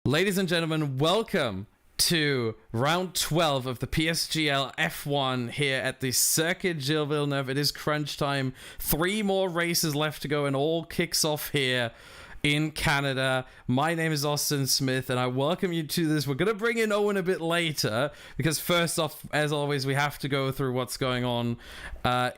Ladies and gentlemen, welcome to round 12 of the PSGL F1 here at the Circuit Gilles Villeneuve. It is crunch time. 3 more races left to go and all kicks off here in Canada. My name is Austin Smith and I welcome you to this. We're going to bring in Owen a bit later because first off, as always, we have to go through what's going on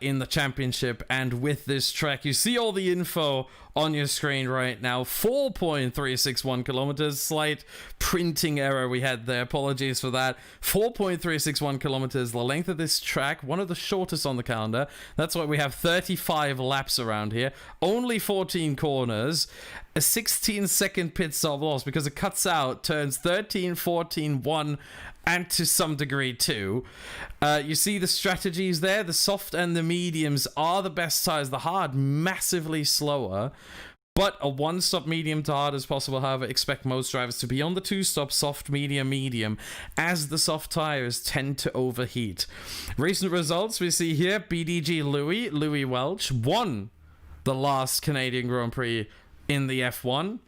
in the championship and with this track. You see all the info on your screen right now. 4.361 kilometers. Slight printing error we had there. Apologies for that. 4.361 kilometers. The length of this track, one of the shortest on the calendar. That's why we have 35 laps around here. Only 14 corners. A 16-second pit stop loss because it cuts out turns 13, 14, 1, and to some degree 2. You see the strategies there. The soft and the mediums are the best tires. The hard, massively slower. But a one-stop medium to hard as possible. However, expect most drivers to be on the 2-stop soft, medium, medium, as the soft tires tend to overheat. Recent results we see here. BDG Louis Welch won the last Canadian Grand Prix in the F1.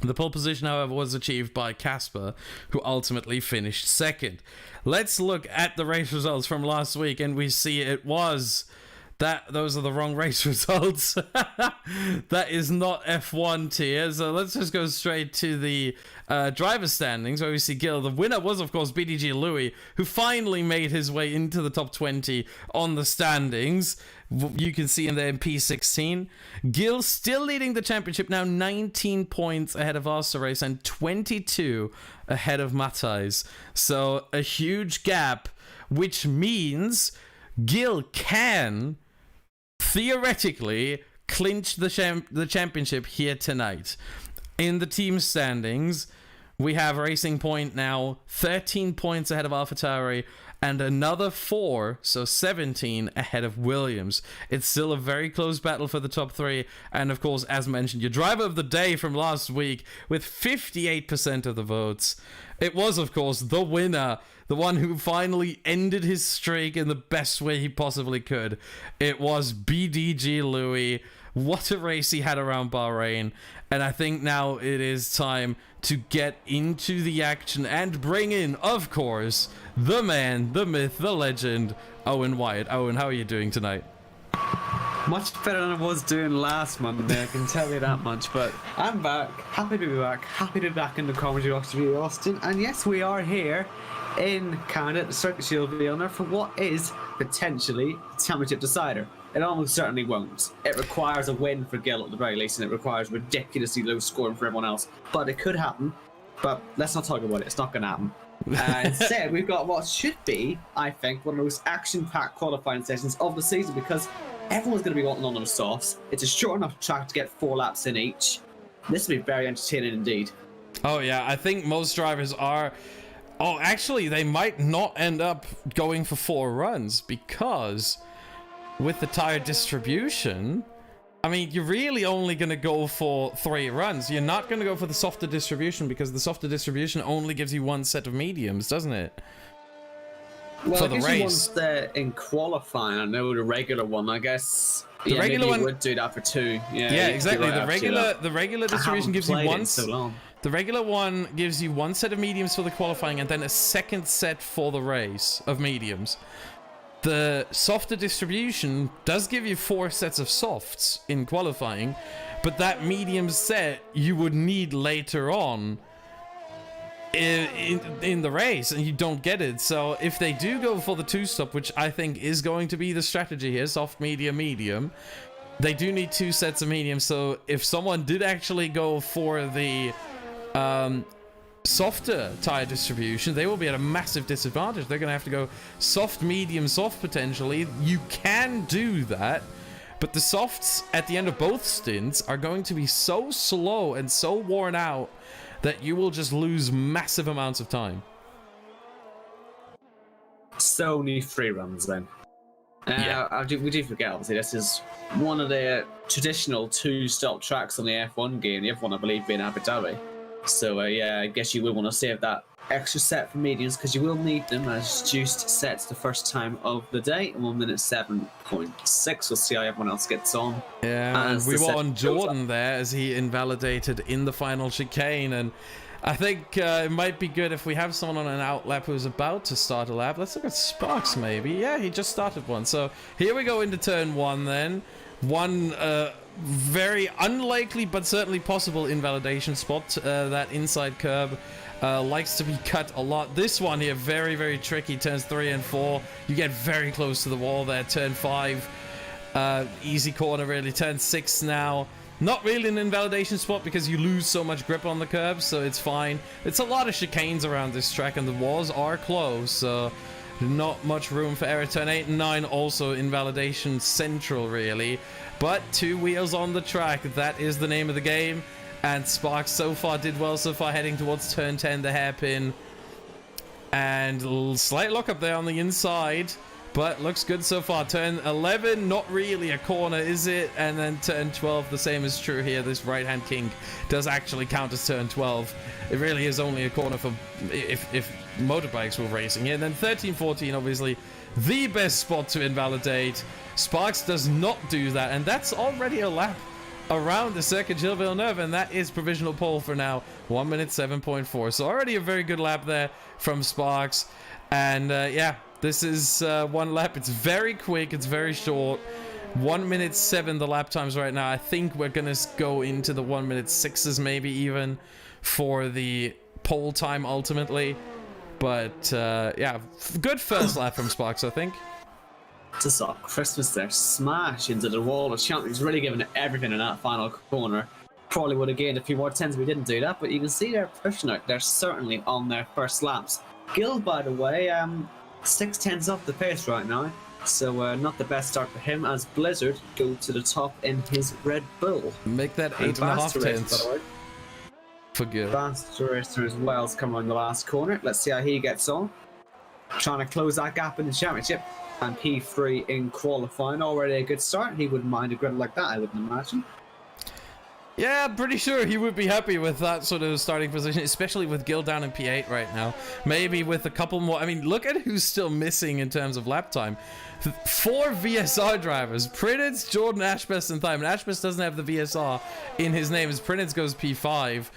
The pole position, however, was achieved by Casper, who ultimately finished second. Let's look at the race results from last week, and we see it was that those are the wrong race results. That is not F1 tier. So let's just go straight to the driver standings, where we see Gil. The winner was, of course, BDG Louis, who finally made his way into the top 20 on the standings. You can see him there in P16. Gil still leading the championship now, 19 points ahead of Race and 22 ahead of Matthijs. So a huge gap, which means Gil can theoretically clinch the championship here tonight. In the team standings, we have Racing Point now 13 points ahead of AlphaTauri and another 4, so 17 ahead of Williams. It's still a very close battle for the top 3, and of course, as mentioned, your driver of the day from last week with 58% of the votes. It was, of course, the winner, the one who finally ended his streak in the best way he possibly could. It was BDG Louis. What a race he had around Bahrain. And I think now it is time to get into the action and bring in, of course, the man, the myth, the legend, Owen Wyatt. Owen, how are you doing tonight? Much better than I was doing last Monday, I can tell you that much. But I'm back, happy to be back, happy to be back in the comedy box with you, Austin. And yes, we are here in Canada, the Circuit Gilles Villeneuve, for what is potentially a championship decider. It almost certainly won't. It requires a win for Gil at the very least, and it requires ridiculously low scoring for everyone else. But it could happen. But let's not talk about it. It's not going to happen. Instead, we've got what should be, I think, one of the most action-packed qualifying sessions of the season because everyone's going to be wanting on those softs. It's a short enough track to get 4 laps in each. This will be very entertaining indeed. Oh, yeah. I think most drivers are... Oh, actually, they might not end up going for 4 runs because with the tire distribution, I mean, you're really only going to go for 3 runs. You're not going to go for the softer distribution because the softer distribution only gives you 1 set of mediums, doesn't it? Well, for the race. In qualifying, I know the regular one, I guess. The regular one would do that for 2. Yeah, exactly. The regular distribution gives you 1. The regular one gives you 1 set of mediums for the qualifying and then a second set for the race of mediums. The softer distribution does give you 4 sets of softs in qualifying, but that medium set you would need later on in the race, and you don't get it. So if they do go for the 2-stop, which I think is going to be the strategy here, soft, medium, medium, they do need 2 sets of medium. So if someone did actually go for the softer tire distribution, they will be at a massive disadvantage. They're going to have to go soft, medium, soft potentially. You can do that, but the softs at the end of both stints are going to be so slow and so worn out that you will just lose massive amounts of time. So only 3 runs then. Yeah. We do forget, obviously, this is one of the traditional 2-stop tracks on the F1 game. The F1, I believe, being Abu Dhabi. So, yeah, I guess you will want to save that extra set for mediums because you will need them as juiced sets the first time of the day. 1 minute 7.6. We'll see how everyone else gets on. Yeah, and we were on Jordan there as he invalidated in the final chicane, and I think it might be good if we have someone on an out lap who's about to start a lap. Let's look at Sparks, maybe. Yeah, he just started one. So here we go into turn 1 then. One very unlikely but certainly possible invalidation spot. That inside curb likes to be cut a lot. This one here, very, very tricky. Turns 3 and 4. You get very close to the wall there. Turn 5. Easy corner, really. Turn 6 now. Not really an invalidation spot because you lose so much grip on the curb, so it's fine. It's a lot of chicanes around this track, and the walls are close, so not much room for error. Turn 8 and 9 also invalidation central, really. But 2 wheels on the track, that is the name of the game. And Sparks so far did well so far, heading towards turn 10, the hairpin. And slight lock up there on the inside. But looks good so far. Turn 11, not really a corner, is it? And then turn 12, the same is true here. This right-hand kink does actually count as turn 12. It really is only a corner for if motorbikes were racing here. And then 13, 14, obviously the best spot to invalidate. Sparks does not do that, and that's already a lap around the Circuit Gilles Villeneuve, and that is provisional pole for now. 1 minute 7.4. So already a very good lap there from Sparks. And yeah, this is 1 lap. It's very quick. It's very short. 1 minute 7 the lap times right now. I think we're going to go into the 1 minute 6s maybe even for the pole time ultimately. But yeah, good first lap from Sparks, I think. Just saw Christmas there smash into the wall. The champion's really giving it everything in that final corner. Probably would have gained a few more tens if we didn't do that, but you can see they're pushing it. They're certainly on their first laps. Gil, by the way, 6 tenths off the pace right now, so not the best start for him as Blizzard go to the top in his Red Bull. Make that 8.5 tenths for Gil. Fast Racer as well has come on the last corner. Let's see how he gets on. Trying to close that gap in the championship. And P3 in qualifying. Already a good start. He wouldn't mind a grid like that, I wouldn't imagine. Yeah, I'm pretty sure he would be happy with that sort of starting position, especially with Gil down in P8 right now. Maybe with a couple more. I mean, look at who's still missing in terms of lap time. 4 VSR drivers. Prinitz, Jordan, Ashbest, and Thyman. Ashbest doesn't have the VSR in his name as Prinitz goes P5.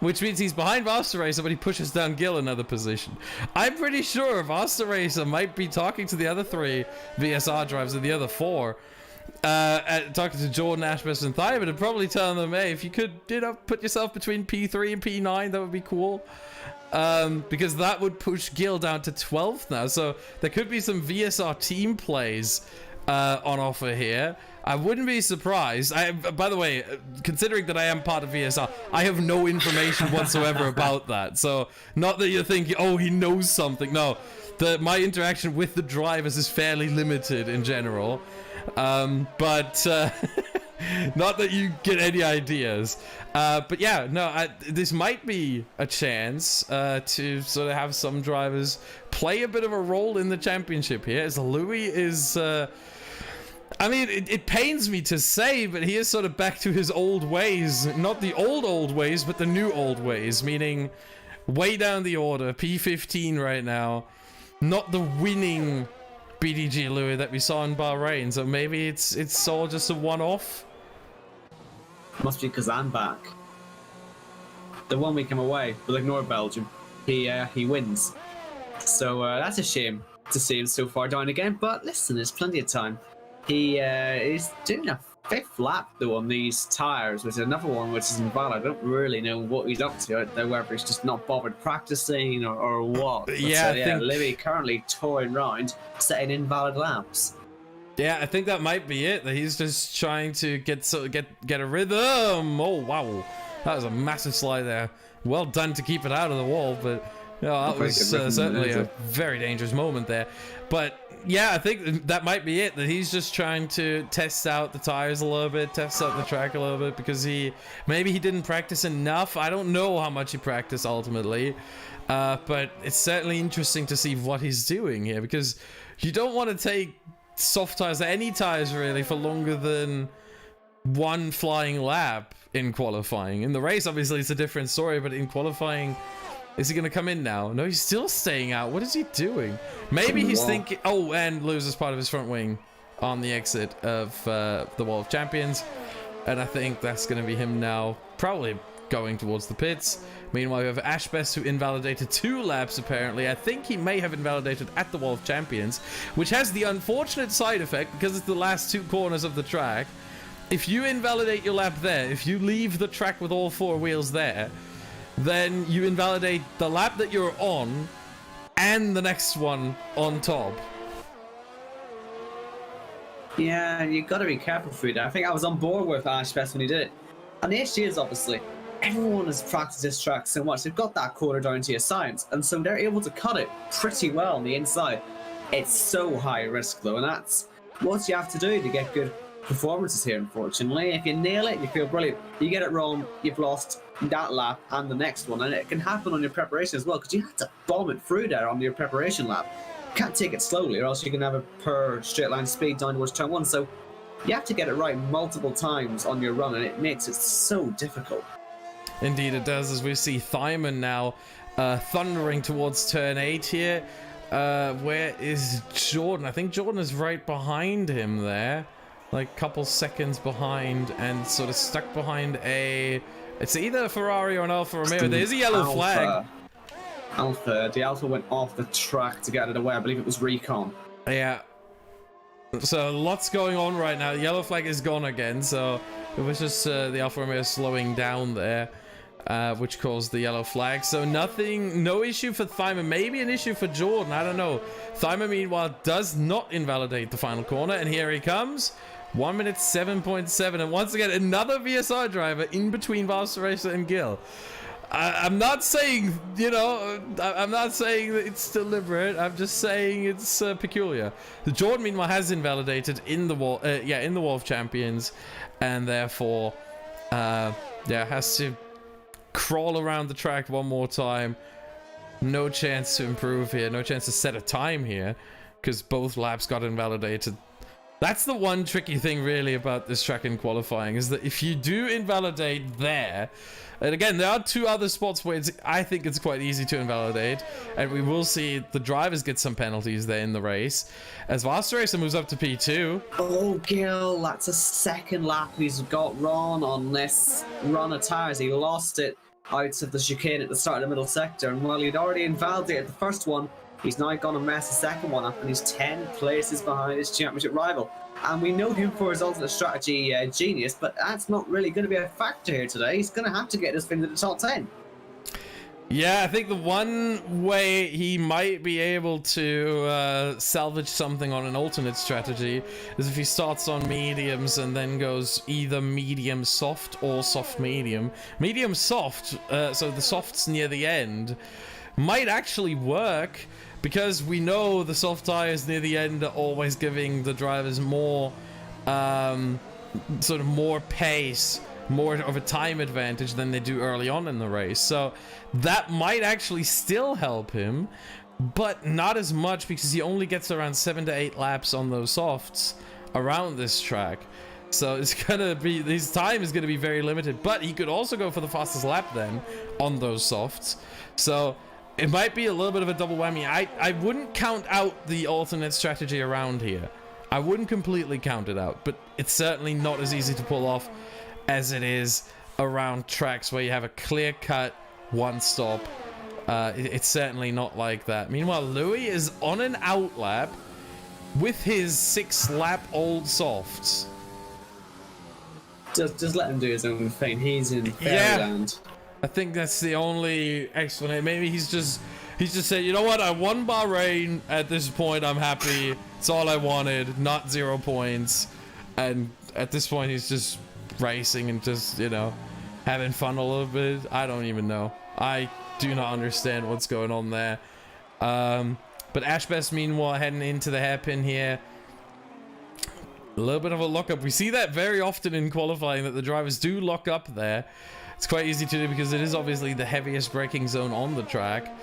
Which means he's behind Vasta Racer, but he pushes down Gil another position. I'm pretty sure Vasta Racer might be talking to the other 3 VSR drivers and the other 4. Talking to Jordan, Ashbest, and Thyman and probably telling them, hey, if you could, you know, put yourself between P3 and P9, that would be cool. Because that would push Gil down to 12th now. So there could be some VSR team plays on offer here. I wouldn't be surprised. By the way, considering that I am part of VSR, I have no information whatsoever about that. So not that you're thinking, oh, he knows something. No, my interaction with the drivers is fairly limited in general. But not that you get any ideas. But yeah, no, this might be a chance to sort of have some drivers play a bit of a role in the championship here, as Louis is... I mean, it pains me to say, but he is sort of back to his old ways. Not the old ways, but the new old ways. Meaning, way down the order, P15 right now. Not the winning BDG Louis that we saw in Bahrain. So maybe it's all just a one-off. Must be because I'm back. The 1 week I'm away, we'll ignore Belgium. He wins. So that's a shame to see him so far down again. But listen, there's plenty of time. He is doing a 5th lap though on these tyres, which is another one which is invalid. I don't really know what he's up to. I don't know whether he's just not bothered practicing or what. But, yeah, I think Livy currently touring around, setting invalid laps. Yeah, I think that might be it. That he's just trying to get a rhythm. Oh wow, that was a massive slide there. Well done to keep it out of the wall, but you know, that was certainly a very dangerous moment there. But yeah, I think that might be it. That he's just trying to test out the tires a little bit, test out the track a little bit, because maybe he didn't practice enough. I don't know how much he practiced ultimately, but it's certainly interesting to see what he's doing here, because you don't want to take soft tires, any tires really, for longer than 1 flying lap in qualifying. In the race, obviously, it's a different story, but in qualifying, is he going to come in now? No, he's still staying out. What is he doing? Maybe he's thinking... Oh, and loses part of his front wing on the exit of the Wall of Champions. And I think that's going to be him now. Probably going towards the pits. Meanwhile, we have Ashbest, who invalidated 2 laps, apparently. I think he may have invalidated at the Wall of Champions, which has the unfortunate side effect, because it's the last 2 corners of the track. If you invalidate your lap there, if you leave the track with all 4 wheels there, then you invalidate the lap that you're on and the next one on top. Yeah, you got to be careful through that. I think I was on board with Ashbest when he did it. And the issue is, obviously, everyone has practiced this track so much. They've got that corner down to a science, and so they're able to cut it pretty well on the inside. It's so high risk, though, and that's what you have to do to get good performances here, unfortunately. If you nail it, you feel brilliant. You get it wrong, you've lost that lap and the next one, and it can happen on your preparation as well, because you had to bomb it through there on your preparation lap. You can't take it slowly, or else you can have a per straight line speed down towards turn 1, so you have to get it right multiple times on your run, and it makes it so difficult. Indeed it does, as we see Thyman now thundering towards turn 8 here. Where is Jordan? I think Jordan is right behind him there. Like a couple seconds behind, and sort of stuck behind a... It's either a Ferrari or an Alfa Romeo. There's a yellow flag. The Alfa went off the track to get out of the way. I believe it was Recon. Yeah. So lots going on right now. The yellow flag is gone again, so it was just the Alfa Romeo slowing down there, which caused the yellow flag. So no issue for Thyman. Maybe an issue for Jordan, I don't know. Thyman, meanwhile, does not invalidate the final corner, and here he comes. 1 minute 7.7, and once again another VSR driver in between Valtteri and Gil. I'm not saying, you know, I'm not saying that it's deliberate. I'm just saying it's peculiar. The Jordan, meanwhile, has invalidated in the wall, in the Wall of Champions, and therefore, has to crawl around the track one more time. No chance to improve here. No chance to set a time here, because both laps got invalidated. That's the one tricky thing really about this track in qualifying, is that if you do invalidate there, and again, there are 2 other spots where I think it's quite easy to invalidate, and we will see the drivers get some penalties there in the race, as Valtteri moves up to P2. Oh, Gil, that's a second lap he's got wrong on this run of tyres. He lost it out of the chicane at the start of the middle sector, and while he'd already invalidated the first one, he's now going to mess the second one up, and he's 10 places behind his championship rival. And we know him for his ultimate strategy genius, but that's not really going to be a factor here today. He's going to have to get us into the top 10. Yeah, I think the one way he might be able to salvage something on an alternate strategy is if he starts on mediums and then goes either medium soft or soft medium. Medium soft, so the softs near the end, might actually work, because we know the soft tires near the end are always giving the drivers more sort of more pace, more of a time advantage than they do early on in the race. So that might actually still help him, but not as much, because he only gets around 7 to 8 laps on those softs around this track. So it's gonna be, his time is gonna be very limited, but he could also go for the fastest lap then on those softs. So it might be a little bit of a double whammy. I wouldn't count out the alternate strategy around here. I wouldn't completely count it out, but it's certainly not as easy to pull off as it is around tracks where you have a clear-cut one stop. It's certainly not like that. Meanwhile, Louis is on an out lap with his 6-lap old softs. Just let him do his own thing. He's in fairyland. I think that's the only explanation. Maybe he's just said, you know what, I won Bahrain. At this point, I'm happy. It's all I wanted, not 0 points. And at this point, he's just racing and just, you know, having fun a little bit. I don't even know. I do not understand what's going on there. But Ashbest, meanwhile, heading into the hairpin here. A little bit of a lock up. We see that very often in qualifying, that the drivers do lock up there. It's quite easy to do because it is obviously the heaviest braking zone on the track.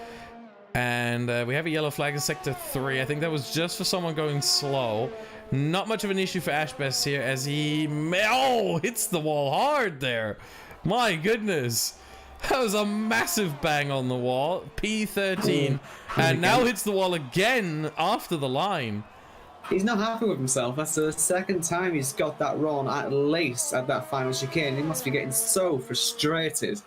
And we have a yellow flag in sector 3. I think that was just for someone going slow. Not much of an issue for Ashbest here, as he hits the wall hard there. My goodness. That was a massive bang on the wall. P13. And now hits the wall again after the line. He's not happy with himself. That's the second time he's got that wrong, at least at that final chicane. He must be getting so frustrated.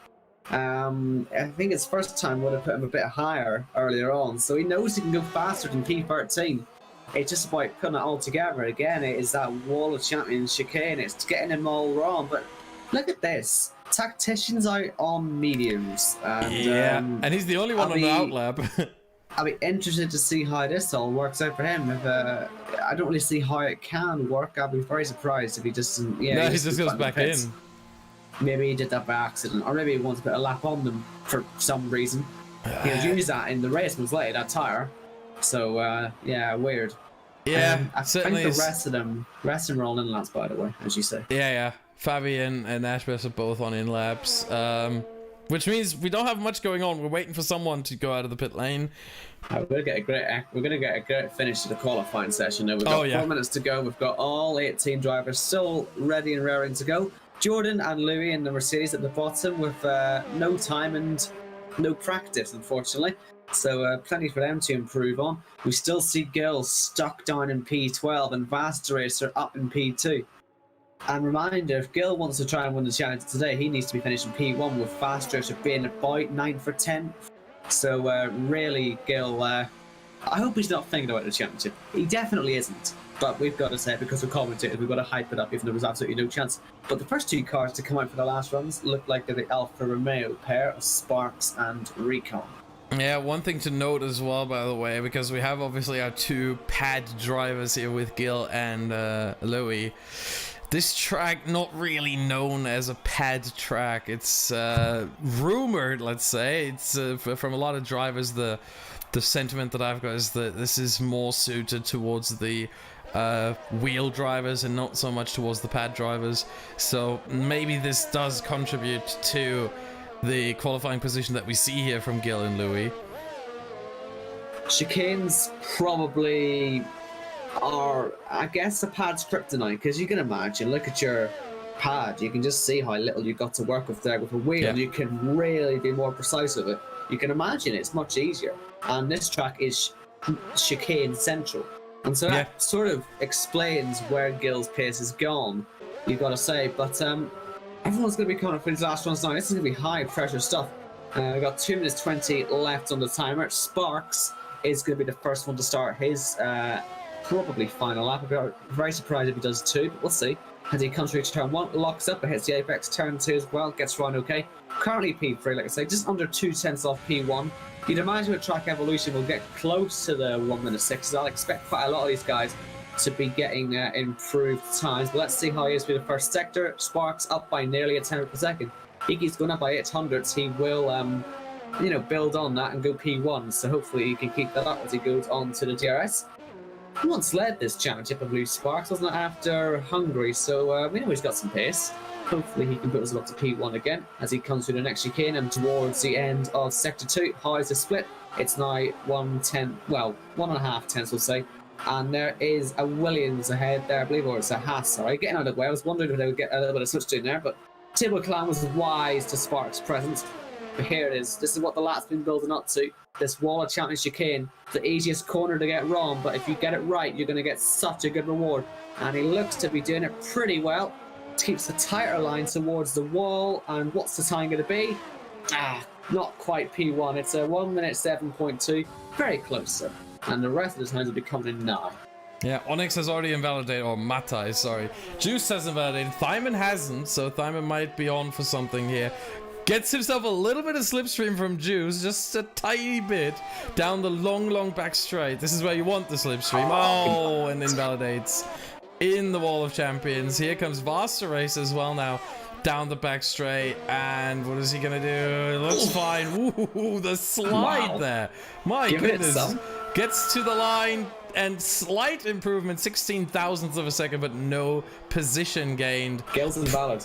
I think his first time would have put him a bit higher earlier on, so he knows he can go faster than P13. It's just about putting it all together. Again, it is that wall of champions chicane. It's getting him all wrong. But look at this. Tactician's out on mediums. And, and he's the only one on the outlap. I'll be interested to see how this all works out for him. If I don't really see how it can work. I'll be very surprised if he doesn't. Yeah, no, he just goes back in. Maybe he did that by accident, or maybe he wants to put a lap on them for some reason. He'll use that in the race most likely, that tyre. So, yeah, weird. Yeah, I think the rest of them are all in laps, by the way, as you say. Yeah. Fabian and Ashbeth are both on in laps, which means we don't have much going on. We're waiting for someone to go out of the pit lane. We're gonna get a great finish to the qualifying session. Now we've got 4 minutes to go. We've got all 18 drivers still ready and raring to go. Jordan and Louis in the Mercedes at the bottom with no time and no practice, unfortunately. So plenty for them to improve on. We still see girls stuck down in P12 and Vasta Racer up in P2. And reminder, if Gil wants to try and win the challenge today, he needs to be finishing P1 with Vasta Racer being about 9 for 10. So really, Gil, I hope he's not thinking about the championship. He definitely isn't. But we've got to say, because we're commentators, we've got to hype it up even though there's absolutely no chance. But the first two cars to come out for the last runs look like they're the Alfa Romeo pair of Sparks and Recon. Yeah, one thing to note as well, by the way, because we have obviously our two pad drivers here with Gil and Louis. This track not really known as a pad track. It's rumored, let's say. It's from a lot of drivers. The sentiment that I've got is that this is more suited towards the wheel drivers and not so much towards the pad drivers. So maybe this does contribute to the qualifying position that we see here from Gil and Louis. Chicanes probably are, I guess, the pad's kryptonite, because you can imagine, look at your pad, you can just see how little you got to work with there. With a wheel, you can really be more precise with it. You can imagine it's much easier. And this track is chicane central. And so that sort of explains where Gil's pace has gone, you've got to say. But everyone's going to be coming up for these last runs now. This is going to be high pressure stuff. We've got 2 minutes 20 left on the timer. Sparks is going to be the first one to start his probably final lap. I'm very surprised if he does too, but we'll see. As he comes through to turn 1, locks up, but hits the apex, turn 2 as well, gets run okay. Currently P3, like I say, just under 2 tenths off P1. You'd imagine with track evolution we'll get close to the 1 minute 6. I'll expect quite a lot of these guys to be getting improved times, but let's see how he is for the first sector. Sparks up by nearly a tenth per second. He keeps going up by 800s. He will build on that and go P1, so hopefully he can keep that up as he goes on to the DRS. He once led this championship, I believe, Sparks, wasn't it, after Hungary, so we know he's got some pace. Hopefully he can put us up to P1 again as he comes through the next chicane and towards the end of Sector 2. How is the split? It's now 1.5 tenths, we'll say. And there is a Williams ahead there, I believe, or it's a Haas, sorry. Getting out of the way, I was wondering if they would get a little bit of switch doing there, but Tibble Clan was wise to Sparks' presence. But here it is. This is what the lap's been building up to. This wall of champions chicane, the easiest corner to get wrong, but if you get it right, you're going to get such a good reward. And he looks to be doing it pretty well. Keeps the tighter line towards the wall, and what's the time going to be? Not quite P1. It's a 1 minute 7.2. Very close, though. And the rest of the times will be coming in now. Yeah, Onyx has already invalidated, or Matai, sorry. Juice has invalidated. Thyman hasn't, so Thyman might be on for something here. Gets himself a little bit of slipstream from Juice, just a tiny bit, down the long back straight. This is where you want the slipstream. Oh, and invalidates in the Wall of Champions. Here comes Vasta Race as well now, down the back straight, and what is he gonna do? It looks fine. Ooh, the slide there. My goodness. Gets to the line, and slight improvement, 16 thousandths of a second, but no position gained. Gil's invalid.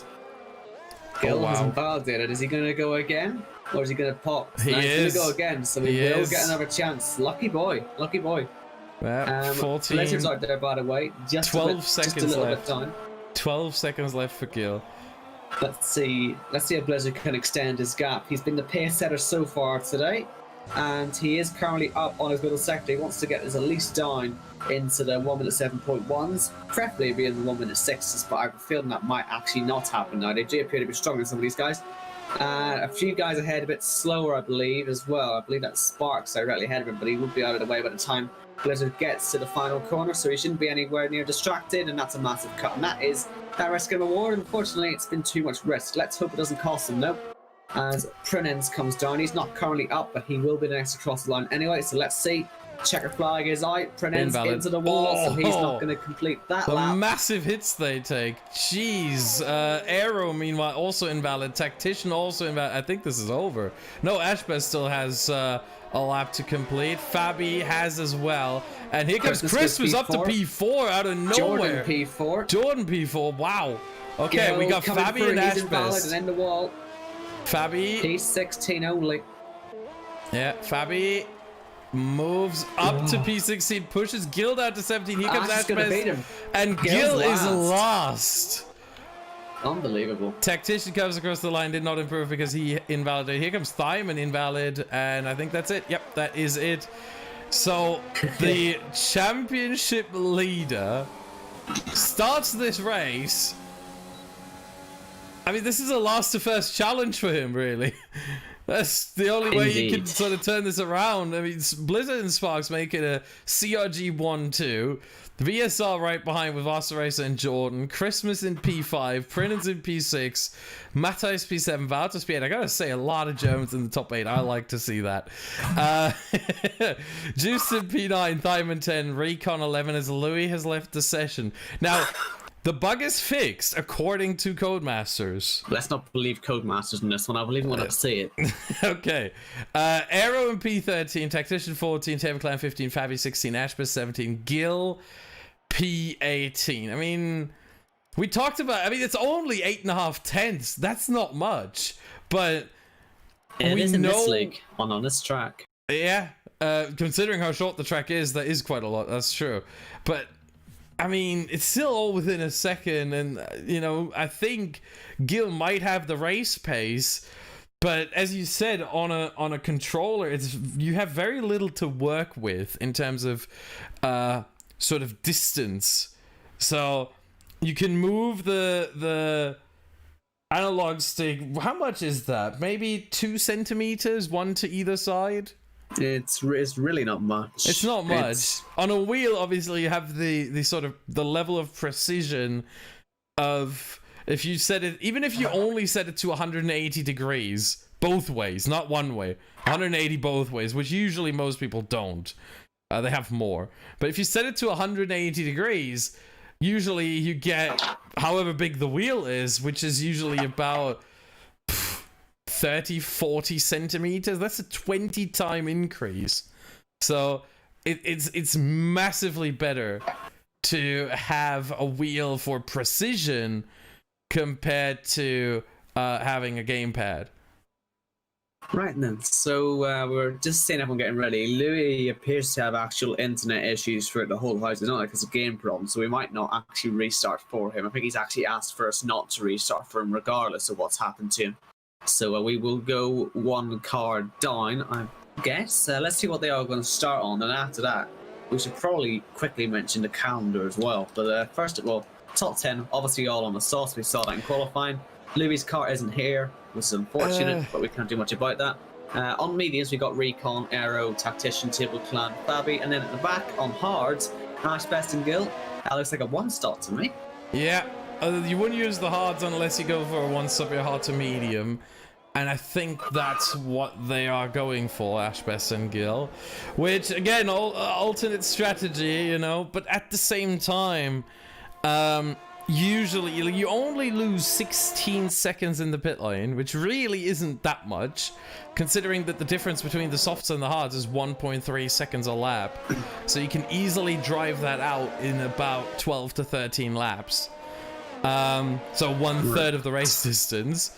Gil has invalidated. Is he going to go again? Or is he going to pop? He is. He's going to go again, so he will get another chance. Lucky boy. Lucky boy. 14. Blizzard's out there, by the way. Just 12 seconds left. 12 seconds left for Gil. Let's see if Blizzard can extend his gap. He's been the pace setter so far today, and he is currently up on his middle sector. He wants to get his at least down into the 1 minute 7.1s, preferably be in the 1 minute 6s, but I have a feeling that might actually not happen now. They do appear to be stronger than some of these guys. A few guys ahead, a bit slower, I believe, as well. I believe that Sparks directly ahead of him, but he would be out of the way by the time Blizzard gets to the final corner, so he shouldn't be anywhere near distracted, and that's a massive cut. And that is that risk and reward. Unfortunately, it's been too much risk. Let's hope it doesn't cost him, though. As Prinens comes down, he's not currently up, but he will be the next across the line anyway, so let's see. Checker flag is out. Prinens into the wall, so he's not going to complete that lap. Massive hits they take. Jeez. Arrow, meanwhile, also invalid. Tactician also invalid. I think this is over. No, Ashbest still has a lap to complete. Fabi has as well. And here comes Christmas up to P4 out of nowhere. Jordan P4. Wow. Okay, Gil we got Fabi and Ashbest. And in the wall. Fabi. P16 only. Yeah, Fabi moves up to P16, pushes Gil down to 17. Here comes Ashbest, and Gil is last. Unbelievable. Tactician comes across the line, did not improve because he invalidated. Here comes Thyman, invalid, and I think that's it. Yep, that is it. So the championship leader starts this race. I mean, this is a last to first challenge for him, really. That's the only way you can sort of turn this around. I mean, Blizzard and Sparks make it a CRG 1-2. VSR right behind with Osaracer and Jordan. Christmas in P5. Prinens in P6. Matthijs P7. Valtus P8. I gotta say, a lot of Germans in the top 8. I like to see that. Juice in P9. Thyman 10. Recon 11 as Louis has left the session. Now, the bug is fixed, according to Codemasters. Let's not believe Codemasters in this one. I believe when I see it. Okay. Arrow in P13, Tactician 14, Tableclan 15, Fabi 16, Ashbest 17, Gil P18. I mean, we talked about, I mean, it's only 8.5 tenths. That's not much. But it is in this league on this track. Yeah. Considering how short the track is, that is quite a lot. That's true. But I mean, it's still all within a second, and you know, I think Gil might have the race pace, but as you said, on a controller, it's you have very little to work with in terms of sort of distance. So you can move the analog stick. How much is that? Maybe 2 centimeters, one to either side. It's really not much. It's not much. On a wheel, obviously, you have the sort of the level of precision of if you set it, even if you only set it to 180 degrees both ways, not one way, 180 both ways, which usually most people don't. They have more. But if you set it to 180 degrees, usually you get however big the wheel is, which is usually about 30-40 centimeters. That's a 20-time increase. So it's massively better to have a wheel for precision compared to having a gamepad. Right then, so we're just seeing everyone getting ready. Louis appears to have actual internet issues throughout the whole house. It's not like it's a game problem, so we might not actually restart for him. I think he's actually asked for us not to restart for him regardless of what's happened to him. So we will go one car down, I guess. Let's see what they are going to start on, and after that, we should probably quickly mention the calendar as well. But first of all, top 10, obviously all on the sauce. We saw that in qualifying. Louis' car isn't here, which is unfortunate, but we can't do much about that. On mediums, we got Recon, Aero, Tactician, Table Clan, Fabi, and then at the back on hards, Ashbest and Gil. That looks like a one-stop to me. Yeah. You wouldn't use the hards unless you go for a one-stop your hard to medium. And I think that's what they are going for, Ashbest and Gil. Which, again, alternate strategy, you know. But at the same time, usually you only lose 16 seconds in the pit lane, which really isn't that much, considering that the difference between the softs and the hards is 1.3 seconds a lap. So you can easily drive that out in about 12 to 13 laps. So 1/3 of the race distance,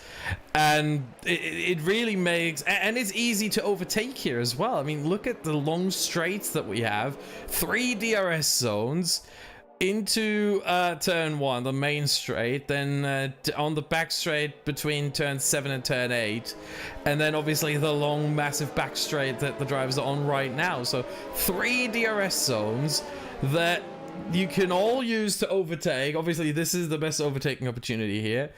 and it really makes, and it's easy to overtake here as well. I mean, look at the long straights that we have, 3 DRS zones into turn 1, the main straight, then on the back straight between turn 7 and turn 8, and then obviously the long massive back straight that the drivers are on right now. So 3 DRS zones that you can all use to overtake. Obviously, this is the best overtaking opportunity here.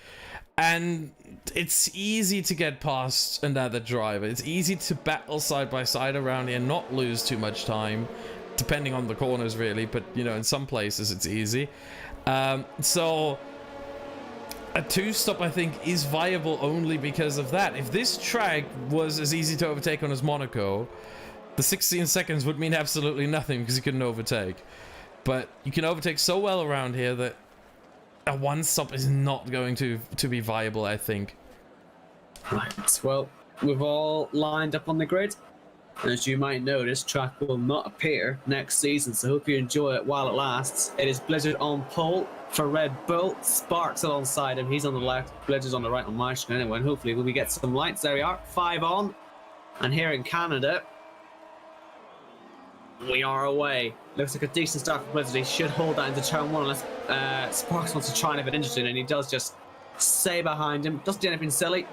And it's easy to get past another driver. It's easy to battle side by side around here and not lose too much time, depending on the corners really, but you know, in some places it's easy. So a two-stop, I think, is viable only because of that. If this track was as easy to overtake on as Monaco, the 16 seconds would mean absolutely nothing because you couldn't overtake. But you can overtake so well around here that a one-stop is not going to be viable, I think. Right, well, we've all lined up on the grid. And as you might notice, track will not appear next season, so hope you enjoy it while it lasts. It is Blizzard on pole for Red Bull. Sparks alongside him. He's on the left, Blizzard's on the right on my screen anyway, and hopefully we get some lights. There we are, 5 on. And here in Canada, we are away. Looks like a decent start for Blizzard. He should hold that into turn 1 unless Sparks wants to try and have it interesting, and he does just stay behind him. Doesn't do anything silly.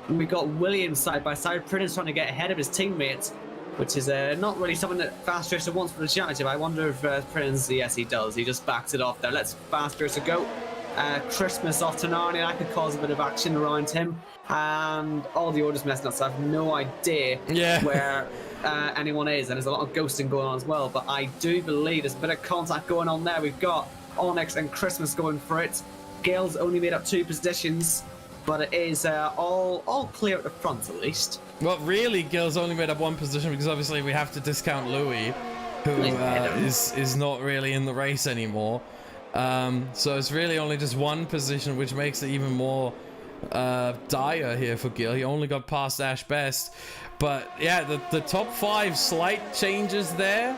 We got Williams side by side. Prudence trying to get ahead of his teammates, which is not really something that Fast Racer wants for the championship. I wonder if Prudence, yes, he does. He just backs it off there. Let's Fast Racer go. Christmas off to Narnia. That could cause a bit of action around him. And all the orders messing up, so I have no idea where anyone is. And there's a lot of ghosting going on as well. But I do believe there's a bit of contact going on there. We've got Onyx and Christmas going for it. Gale's only made up 2 positions, but it is all clear at the front at least. Well, really, Gil's only made up 1 position because obviously we have to discount Louis, who is not really in the race anymore. So it's really only just 1 position, which makes it even more dire here for Gil. He only got past Ash Best. But yeah, the top 5 slight changes there.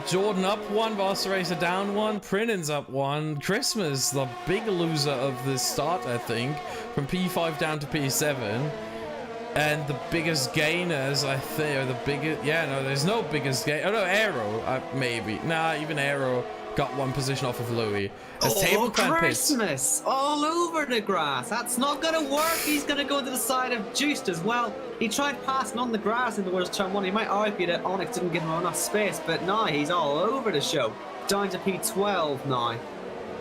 Jordan up 1, Boss Racer down 1, Prinnin's up 1. Christmas, the big loser of this start, I think, from P5 down to P7. And the biggest gainers, I think, are the biggest... Yeah, no, there's no biggest gain. Oh, no, Aero, maybe. Nah, even Aero got 1 position off of Louis. Christmas! All over the grass. That's not going to work. He's going to go to the side of Juiced as well. He tried passing on the grass in the worst turn 1. He might argue that Onyx didn't give him enough space, but now he's all over the show. Down to P12 now.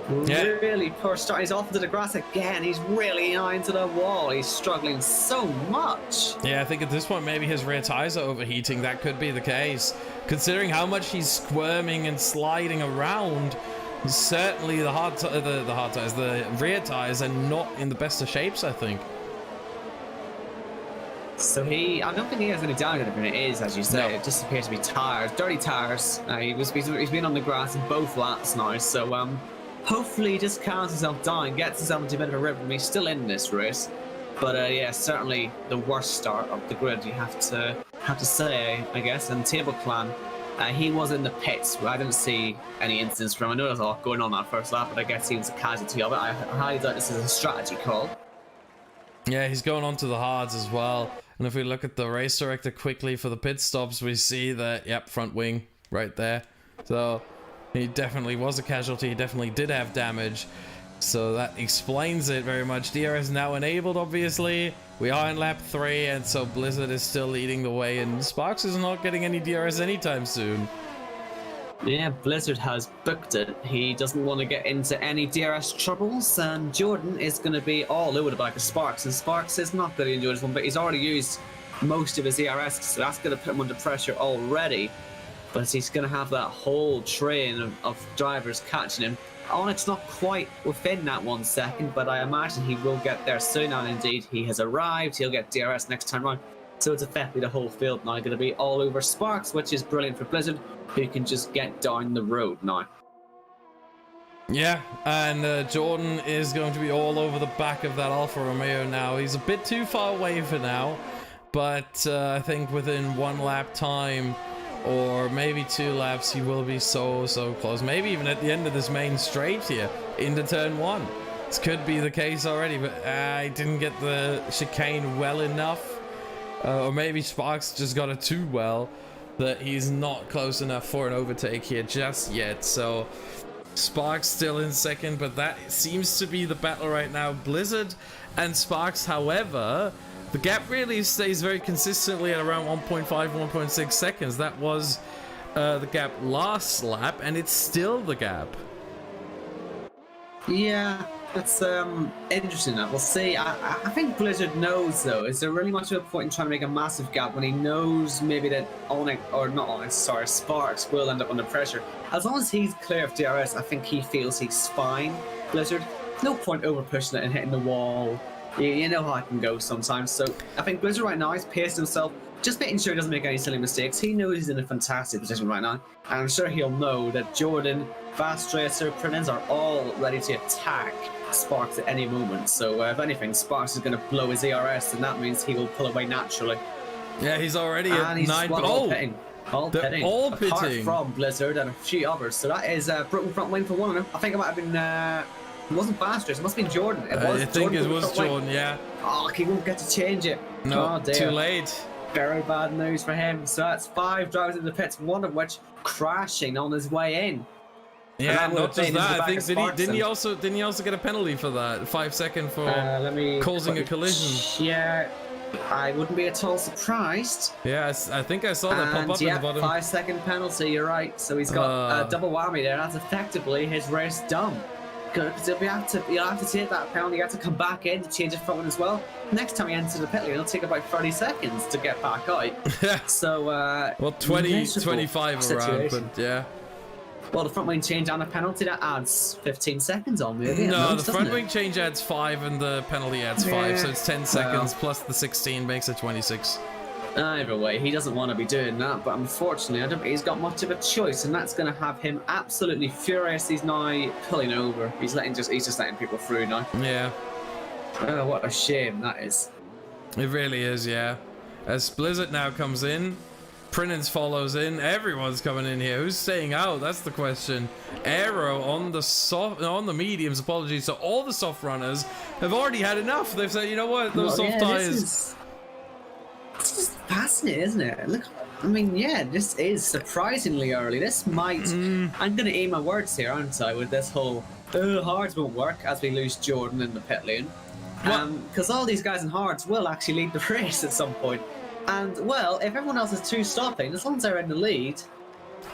Really poor start. He's off into the grass again. He's really nigh into the wall. He's struggling so much. Yeah, I think at this point maybe his rear tires are overheating. That could be the case. Considering how much he's squirming and sliding around, certainly the rear tires are not in the best of shapes, I think. So I don't think he has any doubt that it is, as you say. No. It just appears to be tires, dirty tires. He's been on the grass in both laps now, so hopefully he just calms himself down, gets himself into a bit of a rhythm. He's still in this race, but yeah, certainly the worst start of the grid. You have to say, I guess. And Table Clan, he was in the pits. I didn't see any incidents from him. I know there's a lot going on that first lap, but I guess he was a casualty of it. I highly doubt this is a strategy call. Yeah, he's going on to the hards as well. And if we look at the race director quickly for the pit stops, we see that, yep, front wing right there. So he definitely was a casualty. He definitely did have damage. So that explains it very much. DRS now enabled, obviously. We are in lap 3, and so Blizzard is still leading the way, and Sparks is not getting any DRS anytime soon. Yeah, Blizzard has booked it. He doesn't want to get into any DRS troubles, and Jordan is going to be all over the back of Sparks, and Sparks is not going to enjoy this one, but he's already used most of his DRS, so that's going to put him under pressure already. But he's going to have that whole train of drivers catching him. Onyx not quite within that 1 second, but I imagine he will get there soon, and indeed he has arrived. He'll get DRS next time round. So it's effectively the whole field now going to be all over Sparks, which is brilliant for Blizzard, who can just get down the road now. Yeah, and Jordan is going to be all over the back of that Alfa Romeo now. He's a bit too far away for now, but I think within 1 lap time, or maybe 2 laps, he will be so close. Maybe even at the end of this main straight here, into turn 1. This could be the case already, but I didn't get the chicane well enough. Or maybe Sparks just got it too well, that he's not close enough for an overtake here just yet. So Sparks still in second, but that seems to be the battle right now. Blizzard and Sparks, however, the gap really stays very consistently at around 1.5, 1.6 seconds. That was the gap last lap, and it's still the gap. Yeah, That's interesting. We'll see. I think Blizzard knows though. Is there really much of a point in trying to make a massive gap when he knows maybe that Onyx or not Onyx, sorry, Sparks will end up under pressure? As long as he's clear of DRS, I think he feels he's fine. Blizzard, no point over pushing it and hitting the wall. You know how it can go sometimes. So I think Blizzard right now is pacing himself, just making sure he doesn't make any silly mistakes. He knows he's in a fantastic position right now, and I'm sure he'll know that Jordan, Fast Racer, Prinens are all ready to attack Sparks at any moment. So if anything, Sparks is going to blow his ERS, and that means he will pull away naturally. Yeah, he's already at 9. All pitting. They're all pitting. Apart from Blizzard and a few others. So that is a broken front wing for one of them. I think it might have been. It wasn't Fast Racer. It must have been Jordan. It was. I think it was Jordan. Yeah. Oh, he won't get to change it. No, oh, dear. too late. Very bad news for him. So that's 5 drivers in the pits, one of which crashing on his way in. Yeah, not just that. I think didn't he also get a penalty for that? 5-second for causing a collision. Yeah, I wouldn't be at all surprised. Yeah, I think I saw that pop up in the bottom. 5-second penalty. You're right. So he's got a double whammy there. That's effectively his race done. Because you'll have to take that penalty. You have to come back in to change his front one as well. Next time he enters the pit lane, it'll take about 30 seconds to get back out. So well, 25 around, but yeah. Well, the front wing change and a penalty, that adds 15 seconds on, maybe. No, the front wing change adds 5 and the penalty adds 5, so it's 10 seconds plus the 16 makes it 26. Either way, he doesn't want to be doing that, but unfortunately, I don't think he's got much of a choice, and that's going to have him absolutely furious. He's now pulling over. He's just letting people through now. Yeah. Oh, what a shame that is. It really is, yeah. As Blizzard now comes in, Prinens follows in, everyone's coming in here. Who's staying out? That's the question. Aero on the mediums, apologies. So all the soft runners have already had enough. They've said, you know what, those soft tires. It's just fascinating, isn't it? Look, I mean, yeah, this is surprisingly early. This might. I'm going to aim my words here, aren't I, with this whole hards won't work as we lose Jordan in the pit lane. Because all these guys in hards will actually lead the race at some point. And, well, if everyone else is stopping, as long as they're in the lead,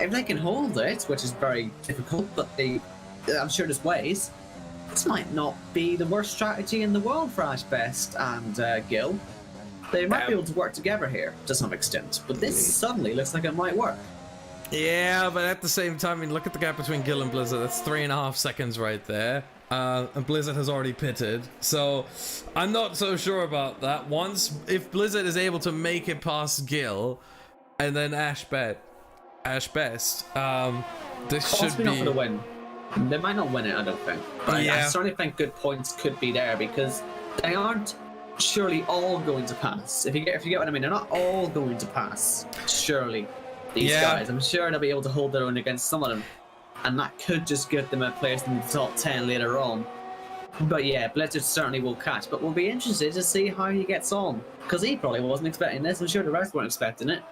if they can hold it, which is very difficult, but I'm sure there's ways, this might not be the worst strategy in the world for Ash Best and Gil. They might be able to work together here to some extent, but this suddenly looks like it might work. Yeah, but at the same time, I mean, look at the gap between Gil and Blizzard. That's 3.5 seconds right there. And Blizzard has already pitted, so I'm not so sure about that. If Blizzard is able to make it past Gil, and then Ash Best, this should be... not for the win. They might not win it, I don't think. But yeah. I certainly think good points could be there, because they aren't surely all going to pass. If you get what I mean, they're not all going to pass. Surely, these guys. I'm sure they'll be able to hold their own against some of them, and that could just get them a place in the top 10 later on. But yeah, Blizzard certainly will catch. But we'll be interested to see how he gets on, because he probably wasn't expecting this. I'm sure the rest weren't expecting it.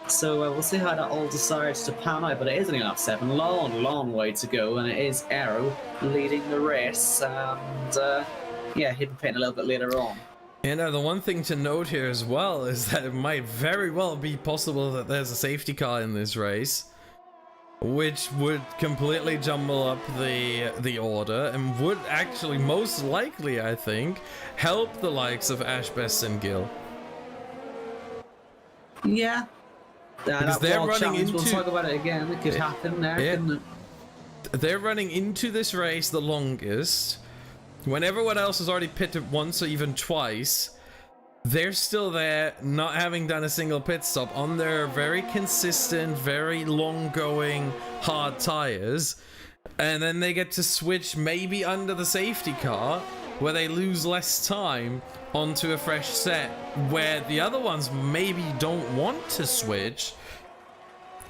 So we'll see how that all decides to pan out. But it is only lap 7, long way to go, and it is Aero leading the race. And yeah, he'll be pitting a little bit later on. You know, the one thing to note here as well is that it might very well be possible that there's a safety car in this race, which would completely jumble up the order and would actually most likely, I think, help the likes of Ash Best and Gil. Yeah. Because they're running into... We'll talk about it again. It could happen there, couldn't it? They're running into this race the longest. When everyone else has already pitted once or even twice, they're still there, not having done a single pit stop on their very consistent, very long-going hard tires, and then they get to switch maybe under the safety car, where they lose less time onto a fresh set, where the other ones maybe don't want to switch,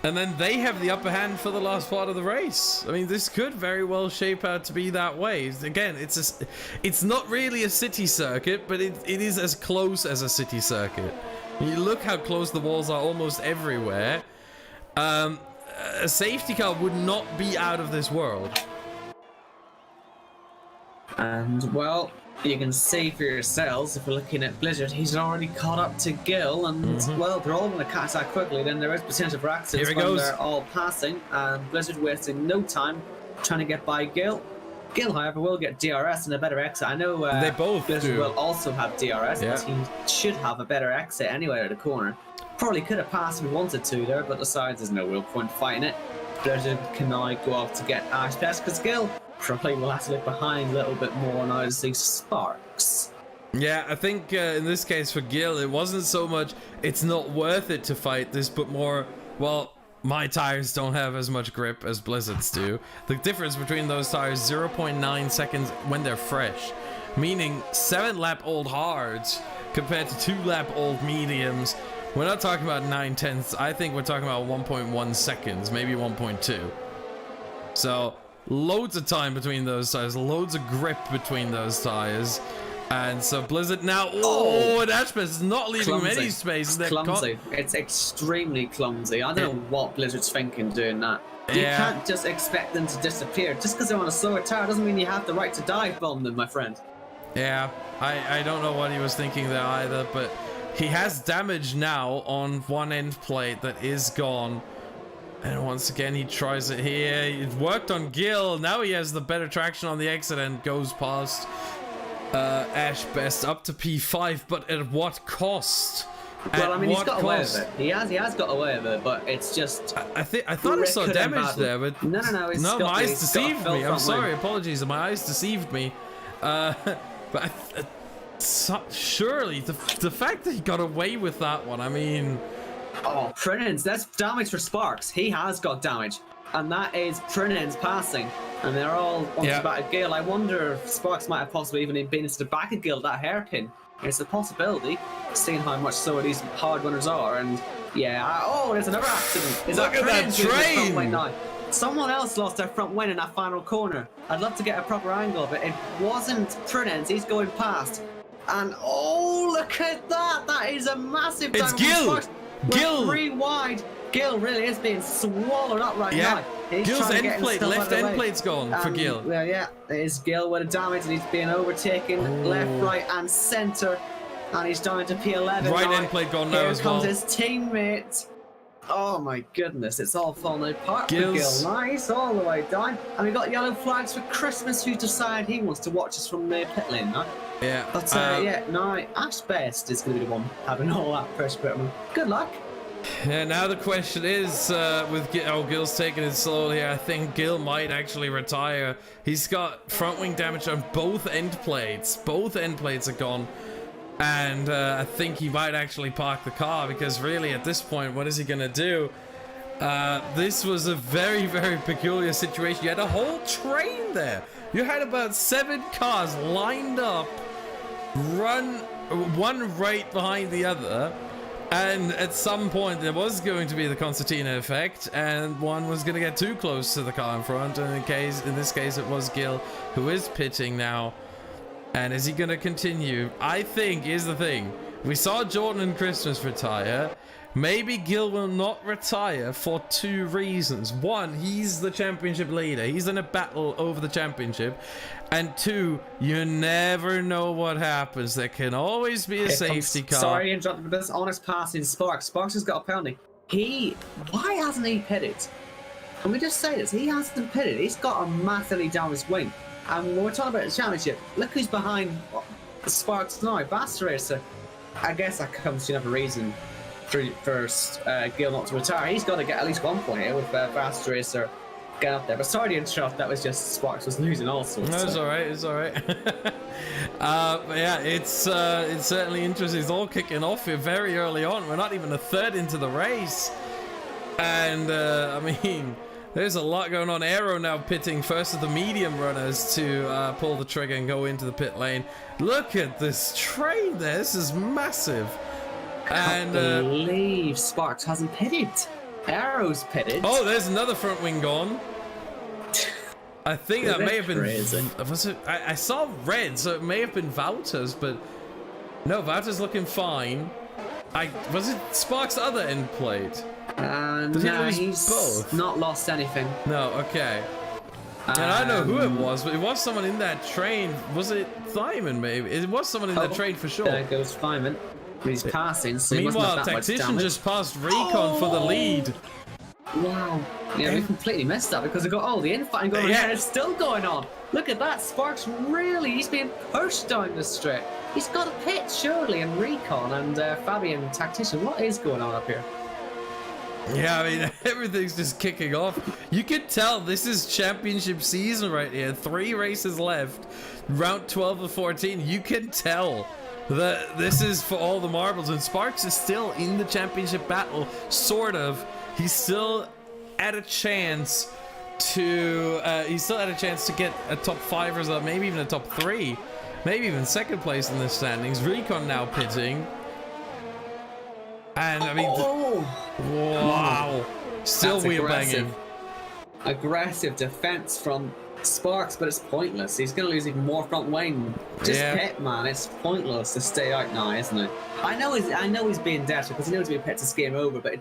and then they have the upper hand for the last part of the race. I mean, this could very well shape out to be that way. Again, it's not really a city circuit, but it is as close as a city circuit. You look how close the walls are almost everywhere. A safety car would not be out of this world. And, well, you can see for yourselves, if we're looking at Blizzard, he's already caught up to Gil, and, well, they're all going to catch that quickly, then there is potential for accidents when they're all passing, and Blizzard wasting no time trying to get by Gil. Gil, however, will get DRS and a better exit. I know They both Blizzard do. will also have DRS, Yeah. but he should have a better exit anyway at the corner. Probably could have passed if he wanted to there, but decides there's no real point fighting it. Blizzard can now go off to get Ash best because Gil probably will have to look behind a little bit more now to see Sparks. Yeah, I think in this case for Gil, it wasn't so much it's not worth it to fight this, but more, well, my tires don't have as much grip as Blizzard's do. The difference between those tires, 0.9 seconds when they're fresh, meaning 7-lap-old hards compared to 2-lap-old mediums. We're not talking about 9/10ths. I think we're talking about 1.1 seconds, maybe 1.2. So loads of time between those tires, loads of grip between those tires. And so Blizzard now, and Ashbest is not leaving him any space. It's clumsy. It's extremely clumsy. I don't know what Blizzard's thinking doing that. You can't just expect them to disappear. Just because they're on a slower tire doesn't mean you have the right to dive bomb them, my friend. Yeah, I don't know what he was thinking there either, but he has damage now on one end plate that is gone. And once again, he tries it here. It worked on Gil. Now he has the better traction on the exit and goes past Ash Best up to P5, but at what cost? Well, I mean, he's got away with it. He has got away with it, but it's just. I thought I saw damage there, but no. No, my eyes deceived me. I'm sorry, apologies. My eyes deceived me. But surely the fact that he got away with that one, I mean. Oh, Prinens, that's damage for Sparks. He has got damage, and that is Prinens passing. And they're all on the back of Gil. I wonder if Sparks might have possibly even been into the back of Gil, that hairpin. It's a possibility, seeing how much slower these hard runners are. And yeah, there's another accident. Look at that train! Now? Someone else lost their front wing in that final corner. I'd love to get a proper angle of it. It wasn't Prinens, he's going past. And look at that! That is a massive damage. It's Gil! Gil! 3 wide. Gil really is being swallowed up right now. Gil's end plate, left end plate's gone for Gil. Yeah, it is Gil with a damage, and he's being overtaken left, right, and centre. And he's down to P11. Right end plate gone now as well. Here comes his teammate. Oh my goodness, it's all falling apart for Gil. Nice, all the way down. And we got yellow flags for Christmas, who's decided he wants to watch us from the pit lane now. Yeah. But now Ash Best is going to be the one having all that pressure. But good luck. Yeah, now the question is, with Gil's taking it slowly here, I think Gil might actually retire. He's got front wing damage on both end plates. Both end plates are gone. And I think he might actually park the car, because really at this point, what is he going to do? This was a very, very peculiar situation. You had a whole train there. You had about 7 cars lined up, one right behind the other. And at some point there was going to be the concertina effect, and one was going to get too close to the car in front. And in this case it was Gil who is pitting now. And is he going to continue? I think, here's the thing. We saw Jordan and Christmas retire. Maybe Gil will not retire for 2 reasons. 1, he's the championship leader. He's in a battle over the championship. And 2, you never know what happens. There can always be a safety car. Sorry, interrupted this honest passing Sparks. Sparks has got a penalty. Why hasn't he pitted? Can we just say this? He hasn't pitted. He's got a massively damaged wing. And when we're talking about the championship, look who's behind the Sparks now. Basta Racer. I guess that comes to another reason for Gil not to retire. He's got to get at least 1 point here with Basta Racer getting up there. But sorry to interrupt. That was just Sparks was losing all sorts. No, it's alright. It's alright. But yeah, it's certainly interesting. It's all kicking off here very early on. We're not even a third into the race. And I mean, there's a lot going on. Aero now pitting first of the medium runners to pull the trigger and go into the pit lane. Look at this train there. This is massive. And I believe Sparks hasn't pitted. Aero's pitted. Oh, there's another front wing gone. I think that may have been. Was it? I saw red, so it may have been Wouters, but no, Wouters looking fine. Was it Sparks' other end plate? No, he's both? Not lost anything. No, okay. And I know who it was, but it was someone in that train. Was it Thyman, maybe? It was someone in that train for sure. There goes Thyman. He's passing, so meanwhile, Tactician just passed Recon for the lead. Wow. Yeah, we completely missed that because we got all the infighting going on here and it's still going on. Look at that. Sparks really, he's being pushed down the straight. He's got a pit, surely, and Recon and Fabian Tactician. What is going on up here? Yeah, I mean, everything's just kicking off. You can tell this is championship season right here. 3 races left. Round 12 of 14. You can tell that this is for all the marbles. And Sparks is still in the championship battle, sort of. He's still at a chance to get a top 5 result, maybe even a top 3, maybe even second place in the standings. Recon now pitting. And I mean, wow, still wheel banging. Aggressive defense from Sparks, but it's pointless. He's going to lose even more front wing. Just pit, man. It's pointless to stay out now, isn't it? I know he's being desperate because he knows if he pits this game over, but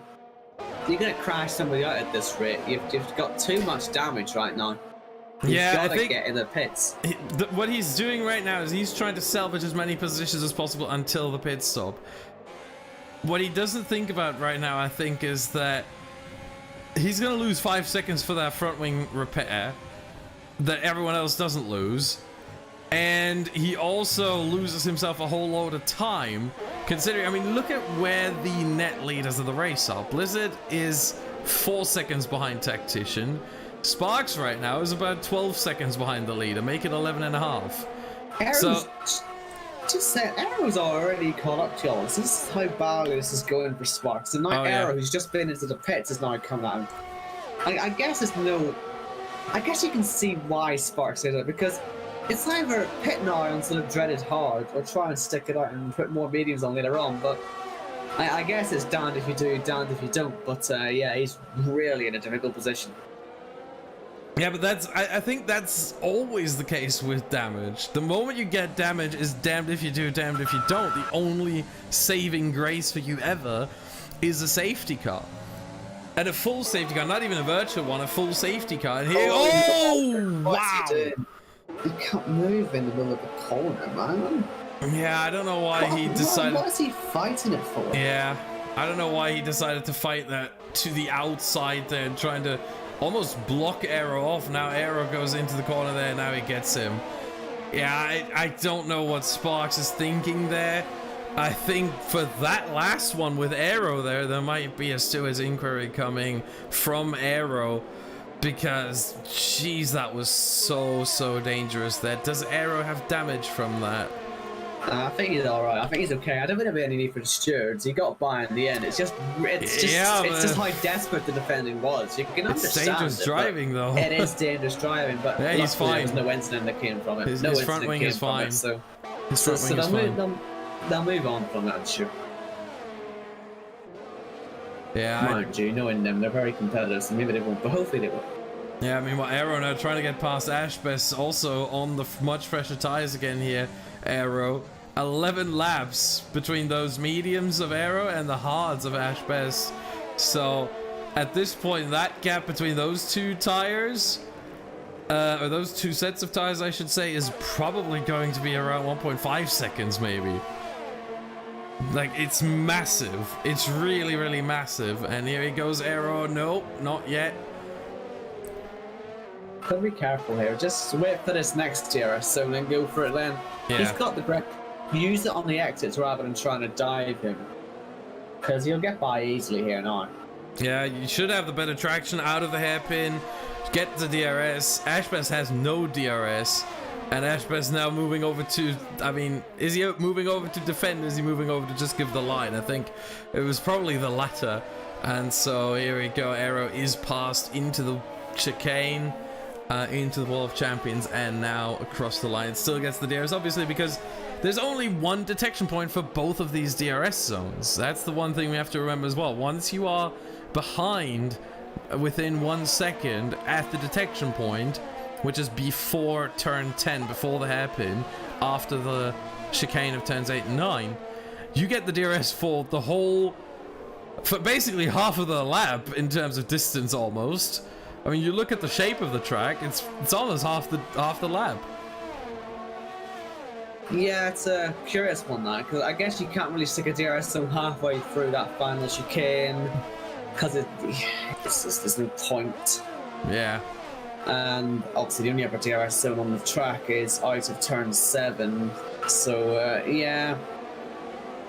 you're going to crash somebody out at this rate. You've got too much damage right now. You've got to get in the pits. What he's doing right now is he's trying to salvage as many positions as possible until the pit stop. What he doesn't think about right now, I think, is that he's going to lose 5 seconds for that front wing repair that everyone else doesn't lose. And he also loses himself a whole load of time, considering, I mean, look at where the net leaders of the race are. Blizzard is 4 seconds behind Tactician. Sparks right now is about 12 seconds behind the leader, making 11 and a half. Just saying, Arrow's already caught up to y'all. This is how badly this is going for Sparks. And now Arrow, who's just been into the pits, is now coming out. I guess it's no... I guess you can see why Sparks did it, because it's either pit now until the dreaded hard, or try and stick it out and put more mediums on later on, but I guess it's damned if you do, damned if you don't. But yeah, he's really in a difficult position. Yeah, but I think that's always the case with damage. The moment you get damage is damned if you do, damned if you don't. The only saving grace for you ever is a safety car. And a full safety car, not even a virtual one, a full safety car. And here, wow! He can't move in the middle of the corner, man. Yeah, I don't know why he decided... What is he fighting it for? Yeah, I don't know why he decided to fight that to the outside there, trying to almost block Arrow off. Now Arrow goes into the corner there, now he gets him. Yeah, I don't know what Sparks is thinking there. I think for that last one with Arrow there might be a Stewart's inquiry coming from Arrow, because, jeez, that was so dangerous there. Does Arrow have damage from that? I think he's alright. I think he's okay. I don't think there'll be any need for the stewards. He got by in the end. It's just how desperate the defending was. You can understand. It's dangerous driving, though. It is dangerous driving, but yeah, he's fine. There was no incident that came from it. His front wing is fine. So they'll move on from that, I'm sure. Yeah, mind you, knowing them, they're very competitive, so maybe they won't, but hopefully they will. Yeah, meanwhile, Arrow now trying to get past Ashbest, also on the much fresher tires again here. Arrow, 11 laps between those mediums of Arrow and the hards of Ashbest. So at this point, that gap between those two tires, or those two sets of tires, I should say, is probably going to be around 1.5 seconds, maybe. Like, it's massive. It's really massive. And here he goes, Arrow. Nope, not yet. Gotta be careful here. Just wait for this next DRS zone and go for it then. Yeah. He's got the grip. Use it on the exits rather than trying to dive him, because he'll get by easily here now. Yeah, you should have the better traction out of the hairpin. Get the DRS. Ashbest has no DRS. And Ashbest now moving over to, I mean, is he moving over to defend? Is he moving over to just give the line? I think it was probably the latter. And so here we go. Arrow is passed into the chicane, into the Wall of Champions, and now across the line. Still gets the DRS, obviously, because there's only one detection point for both of these DRS zones. That's the one thing we have to remember as well. Once you are behind within 1 second at the detection point, which is before turn 10, before the hairpin, after the chicane of turns 8 and 9, you get the DRS for the whole, for basically half of the lap in terms of distance almost. I mean, you look at the shape of the track, it's almost half the lap. Yeah, it's a curious one, that, because I guess you can't really stick a DRS zone halfway through that final chicane, because there's no point. Yeah. And obviously the only other DRS zone on the track is out of turn 7. So yeah,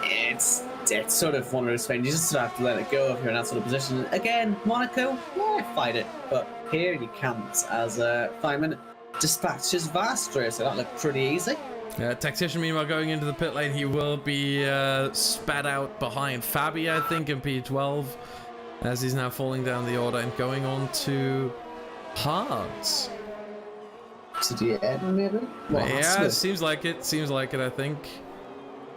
it's sort of one of those things. You just have to let it go if you're in that sort of position. Again, Monaco, yeah, fight it, but here you can't. As Feynman dispatches Vastra, so that looked pretty easy. Tactician, meanwhile, going into the pit lane, he will be spat out behind Fabi, I think, in P12, as he's now falling down the order and going on to Hearts. To the end, maybe? Well, yeah, it seems like it. Seems like it, I think.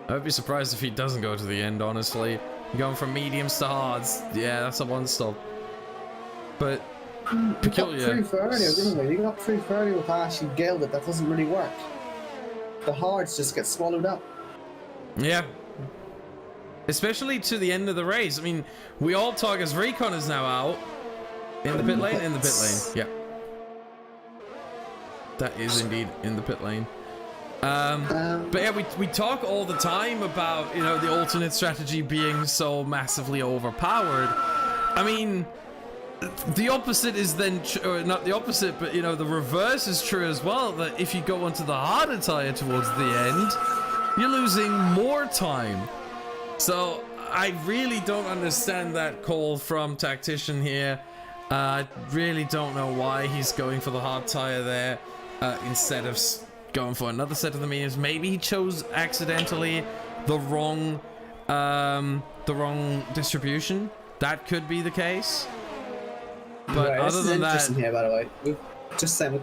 I would be surprised if he doesn't go to the end, honestly. Going from mediums to hards. Yeah, that's a one-stop. But peculiar. You got 330, didn't we? You got 330 with Ash and Gale, that doesn't really work. The hards just get swallowed up. Yeah. Especially to the end of the race. I mean, we all talk as Recon is now out. In the pit lane? In the pit lane. Yeah. That is indeed in the pit lane. But yeah, we talk all the time about, you know, the alternate strategy being so massively overpowered. I mean, the opposite is then, or not the opposite, but, you know, the reverse is true as well, that if you go onto the harder tire towards the end, you're losing more time. So I really don't understand that call from Tactician here. I really don't know why he's going for the hard tire there instead of going for another set of the mediums. Maybe he chose accidentally the wrong distribution. That could be the case. But right, other than that, here, by the way, we've just saying we've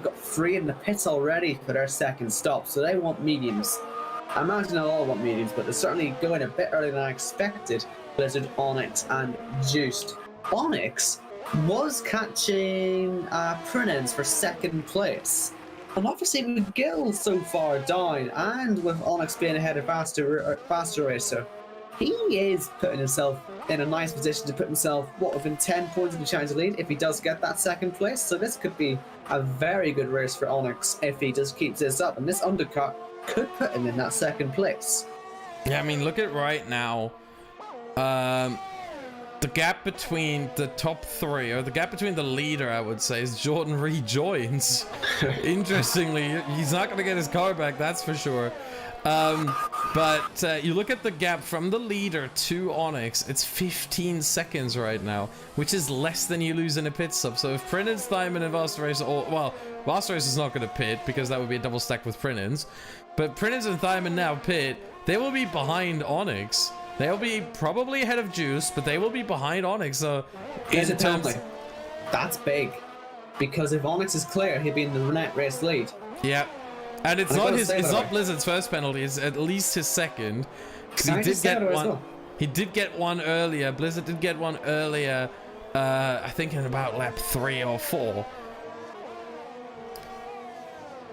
got 3 in the pits already for their second stop, so they want mediums. I imagine they'll all want mediums, but they're certainly going a bit earlier than I expected. Blizzard, Onyx, and Juiced. Onyx was catching Prinens for second place. And obviously with Gil so far down, and with Onyx being ahead of Faster Racer, he is putting himself in a nice position to put himself, within 10 points of the chance to lead if he does get that second place. So this could be a very good race for Onyx if he just keeps this up. And this undercut could put him in that second place. yeah, I mean, look at right now. The gap between the top 3, or the gap between the leader, I would say, is Jordan rejoins. Interestingly, he's not going to get his car back, that's for sure. But you look at the gap from the leader to Onyx, it's 15 seconds right now, which is less than you lose in a pit stop. So if Prinens, Diamond, and Vaster Racer, well, Vaster Racer is not going to pit because that would be a double stack with Prinens. But Prinens and Diamond now pit, they will be behind Onyx. They'll be probably ahead of Juice, but they will be behind Onyx. So in terms, that's big, because if Onyx is clear, he'll be in the net race lead. Yeah, and it's not Blizzard's first penalty. It's at least his second, because he did get one. Well? He did get one earlier. Blizzard did get one earlier. I think in about lap 3 or 4.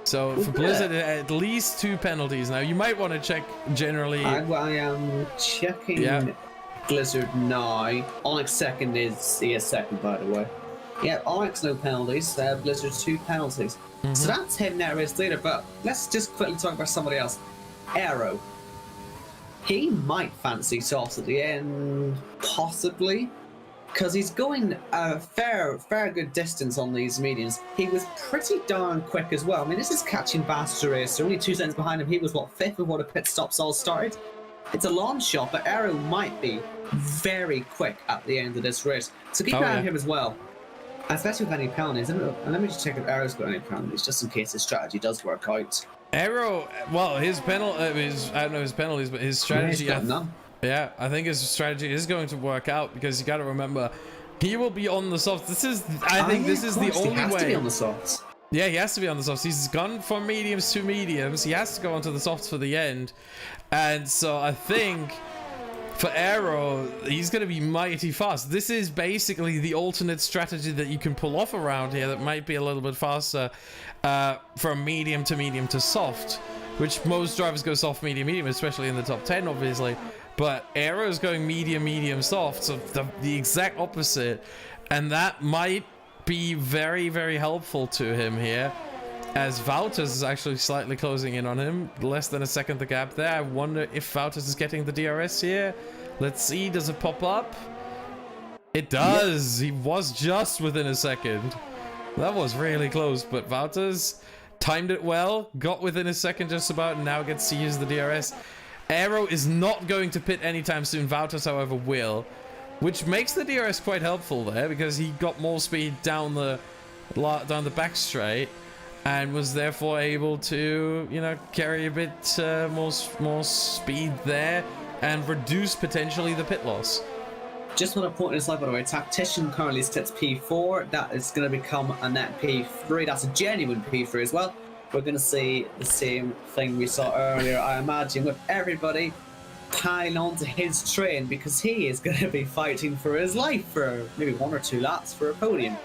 So for Blizzard, at least 2 penalties. Now you might want to check generally. I am checking Blizzard now. Onyx second he is second, by the way. Yeah, Onyx no penalties. Blizzard 2 penalties. So that's him net race leader. But let's just quickly talk about somebody else. Aero. He might fancy softs at the end, possibly. Because he's going a fair good distance on these mediums. He was pretty darn quick as well. I mean, this is catching Vaster Racer. Only 2 seconds behind him. He was, 5th before the pit stops all started. It's a long shot, but Aero might be very quick at the end of this race. So keep an eye on him as well. Especially with any penalties. And let me just check if Aero's got any penalties, just in case his strategy does work out. Aero, well, his penalties, but his strategy... Yeah, he's got none. Yeah, I think his strategy is going to work out, because you got to remember, he will be on the softs. I think this is the only way. He has to be on the softs. Yeah, he has to be on the softs. He's gone from mediums to mediums. He has to go onto the softs for the end. And so I think for Aero, he's going to be mighty fast. This is basically the alternate strategy that you can pull off around here that might be a little bit faster from medium to soft, which most drivers go soft, medium, especially in the top 10, obviously. But Aero's going medium, soft, so the exact opposite. And that might be very, very helpful to him here, as Wouters is actually slightly closing in on him. Less than a second the gap there. I wonder if Wouters is getting the DRS here. Let's see, does it pop up? It does. He was just within a second. That was really close, but Wouters timed it well, got within a second just about, and now gets to use the DRS. Aero is not going to pit anytime soon. Wouters, however, will, which makes the DRS quite helpful there because he got more speed down the back straight and was therefore able to, you know, carry a bit more speed there and reduce potentially the pit loss. Just want to point this out, by the way, Tactician currently sits P4. That is going to become a net P3. That's a genuine P3 as well. We're going to see the same thing we saw earlier, I imagine, with everybody piling onto his train because he is going to be fighting for his life for maybe 1 or 2 laps for a podium.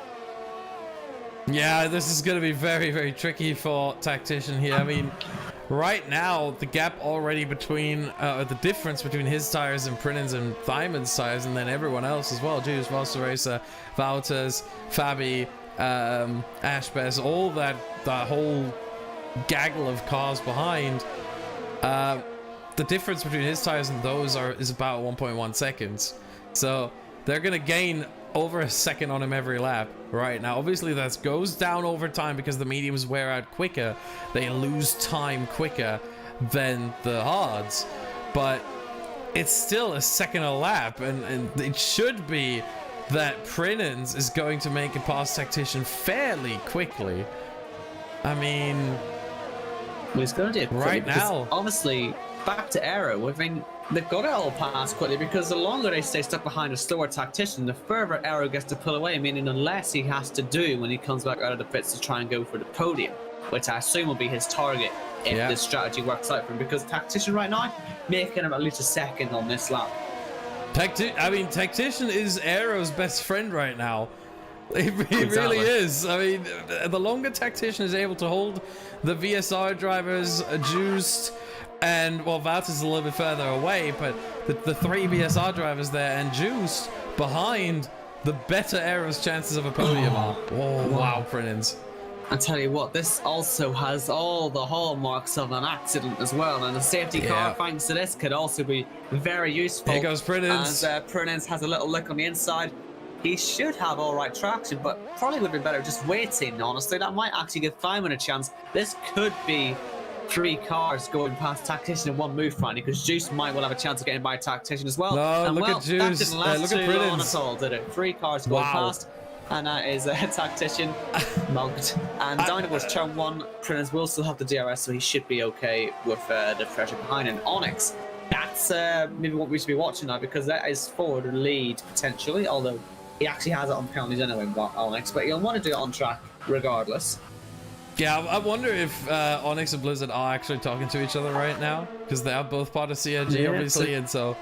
Yeah, this is going to be very, very tricky for Tactician here. I mean, right now, the gap already between, the difference between his tires and Prinen's and Thymon's tires, and then everyone else as well, Juice, Racer, Wouters, Fabi, Ashbess, all that whole gaggle of cars behind, the difference between his tires and those is about 1.1 seconds. So they're going to gain over a second on him every lap right now. Obviously that goes down over time because the mediums wear out quicker. They lose time quicker than the hards, but it's still a second a lap, and it should be that Prinens is going to make it past Tactician fairly quickly. I mean, well, he's going to do it right now. Obviously, back to Aero. I mean, they've got it all past quickly because the longer they stay stuck behind a slower Tactician, the further Aero gets to pull away, meaning unless he has to do when he comes back out of the pits to try and go for the podium, which I assume will be his target if this strategy works out for him, because Tactician right now making him at least a second on this lap. Tactician is Aero's best friend right now. It really is. I mean, the longer Tactician is able to hold the VSR drivers juiced, and well, Wouters is a little bit further away, but the 3 VSR drivers there and juiced behind, the better Aero's chances of a podium are. Oh, wow, Prinens. I tell you what, this also has all the hallmarks of an accident as well, and a safety car, thanks to this, could also be very useful. Here goes Prinens. And Prinens has a little lick on the inside. He should have all right traction, but probably would have been better just waiting, honestly. That might actually give Thyman a chance. This could be 3 cars going past Tactician in one move, finally, because Juice might well have a chance of getting by Tactician as well. No, and look at Juice. That didn't last look at too long Prinens. at all, did it? 3 cars going past. And that is a Tactician mugged. And down was turn 1. Prinens will still have the DRS, so he should be okay with the pressure behind. And Onyx, that's maybe what we should be watching now, because that is forward lead potentially, although he actually has it on penalties anyway, Onyx, but he'll want to do it on track regardless. Yeah, I wonder if Onyx and Blizzard are actually talking to each other right now, because they are both part of CRG, obviously, and so...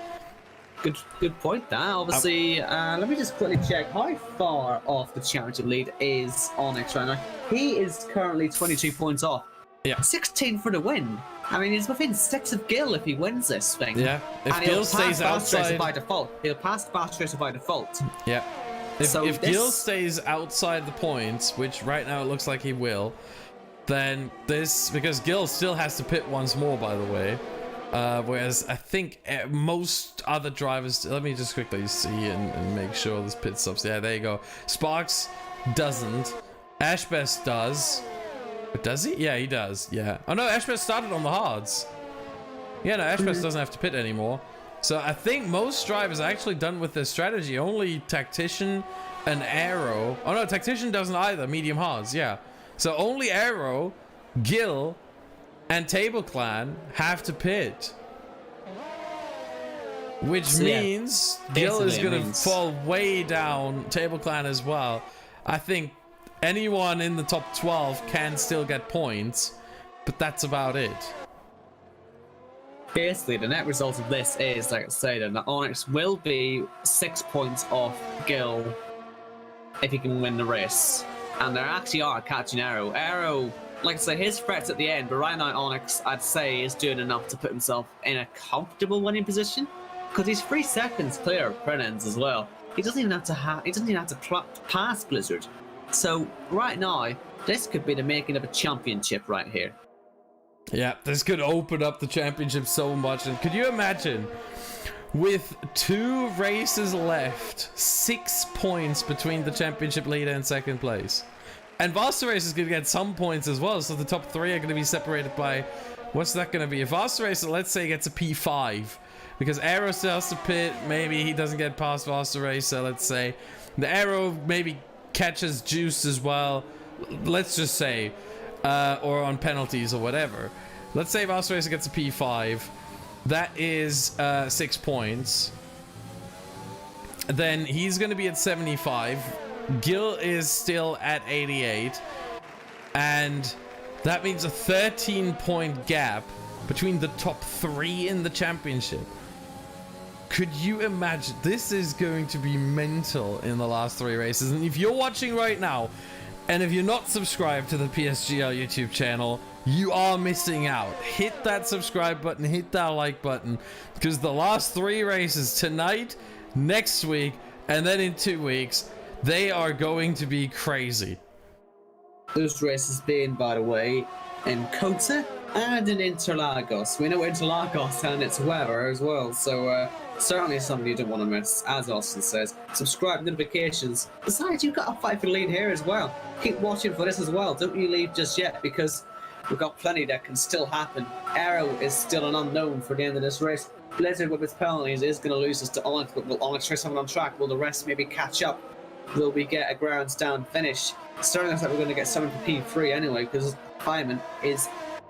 Good point there. Obviously, let me just quickly check how far off the championship lead is Onyx right now. He is currently 22 points off. Yeah. 16 for the win. I mean, he's within 6 of Gil if he wins this thing. Yeah. If Gil stays outside by default, he'll pass Fast Racer by default. Yeah. If Gil stays outside the points, which right now it looks like he will, then because Gil still has to pit once more, by the way. Whereas I think most other drivers, let me just quickly see and make sure this pit stops. Yeah, there you go. Sparks doesn't. Ashbest does. But does he? Yeah, he does. Yeah. Oh no, Ashbest started on the hards. Yeah, no, Ashbest doesn't have to pit anymore. So I think most drivers are actually done with their strategy. Only Tactician and Aero. Oh no, Tactician doesn't either. Medium hards, yeah. So only Aero, Gil, and Table Clan have to pit, which means Gil is going to fall way down. Table Clan as well. I think anyone in the top 12 can still get points, but that's about it. Basically, the net result of this is, like I said, that Onyx will be 6 points off Gil if he can win the race, and there actually are catching Aero. Like I say, his threat's at the end, but right now Onyx, I'd say, is doing enough to put himself in a comfortable winning position, because he's 3 seconds clear of Prenens as well. He doesn't even have to pass Blizzard. So right now, this could be the making of a championship right here. Yeah, this could open up the championship so much. And could you imagine with 2 races left, 6 points between the championship leader and second place. And Vasta Race is going to get some points as well, so the top 3 are going to be separated by... What's that going to be? If Vasta Racer, let's say, gets a P5, because Aero still has to pit, maybe he doesn't get past Vasta Racer, let's say. The Aero maybe catches Juice as well, let's just say, or on penalties or whatever. Let's say Vasta Racer gets a P5. That is 6 points. Then he's going to be at 75. Gil is still at 88. And that means a 13-point gap between the top 3 in the championship. Could you imagine? This is going to be mental in the last 3 races. And if you're watching right now, and if you're not subscribed to the PSGL YouTube channel, you are missing out. Hit that subscribe button, hit that like button, because the last 3 races, tonight, next week, and then in 2 weeks, they are going to be crazy. Those races being, by the way, in Kota and in Interlagos. We know Interlagos and its weather as well, so certainly something you don't want to miss. As Austin says, subscribe, notifications. Besides, you've got a fight for the lead here as well. Keep watching for this as well. Don't you leave just yet, because we've got plenty that can still happen. Aero is still an unknown for the end of this race. Blizzard with its penalties is going to lose us to Onyx, but will Onyx try something on track? Will the rest maybe catch up? Will we get a grounds down finish? Starting looks like we're going to get someone for P3 anyway, because Hyman is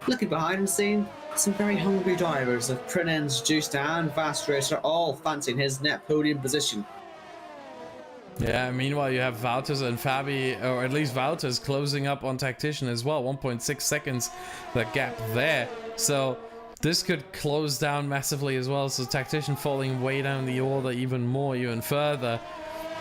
looking behind and seeing some very hungry drivers of Prinens, Juice and Fast Racer all fancying his net podium position. Yeah, meanwhile you have Wouters and Fabi, or at least Wouters, closing up on Tactician as well. 1.6 seconds, the gap there. So this could close down massively as well. So Tactician falling way down the order even more, even further.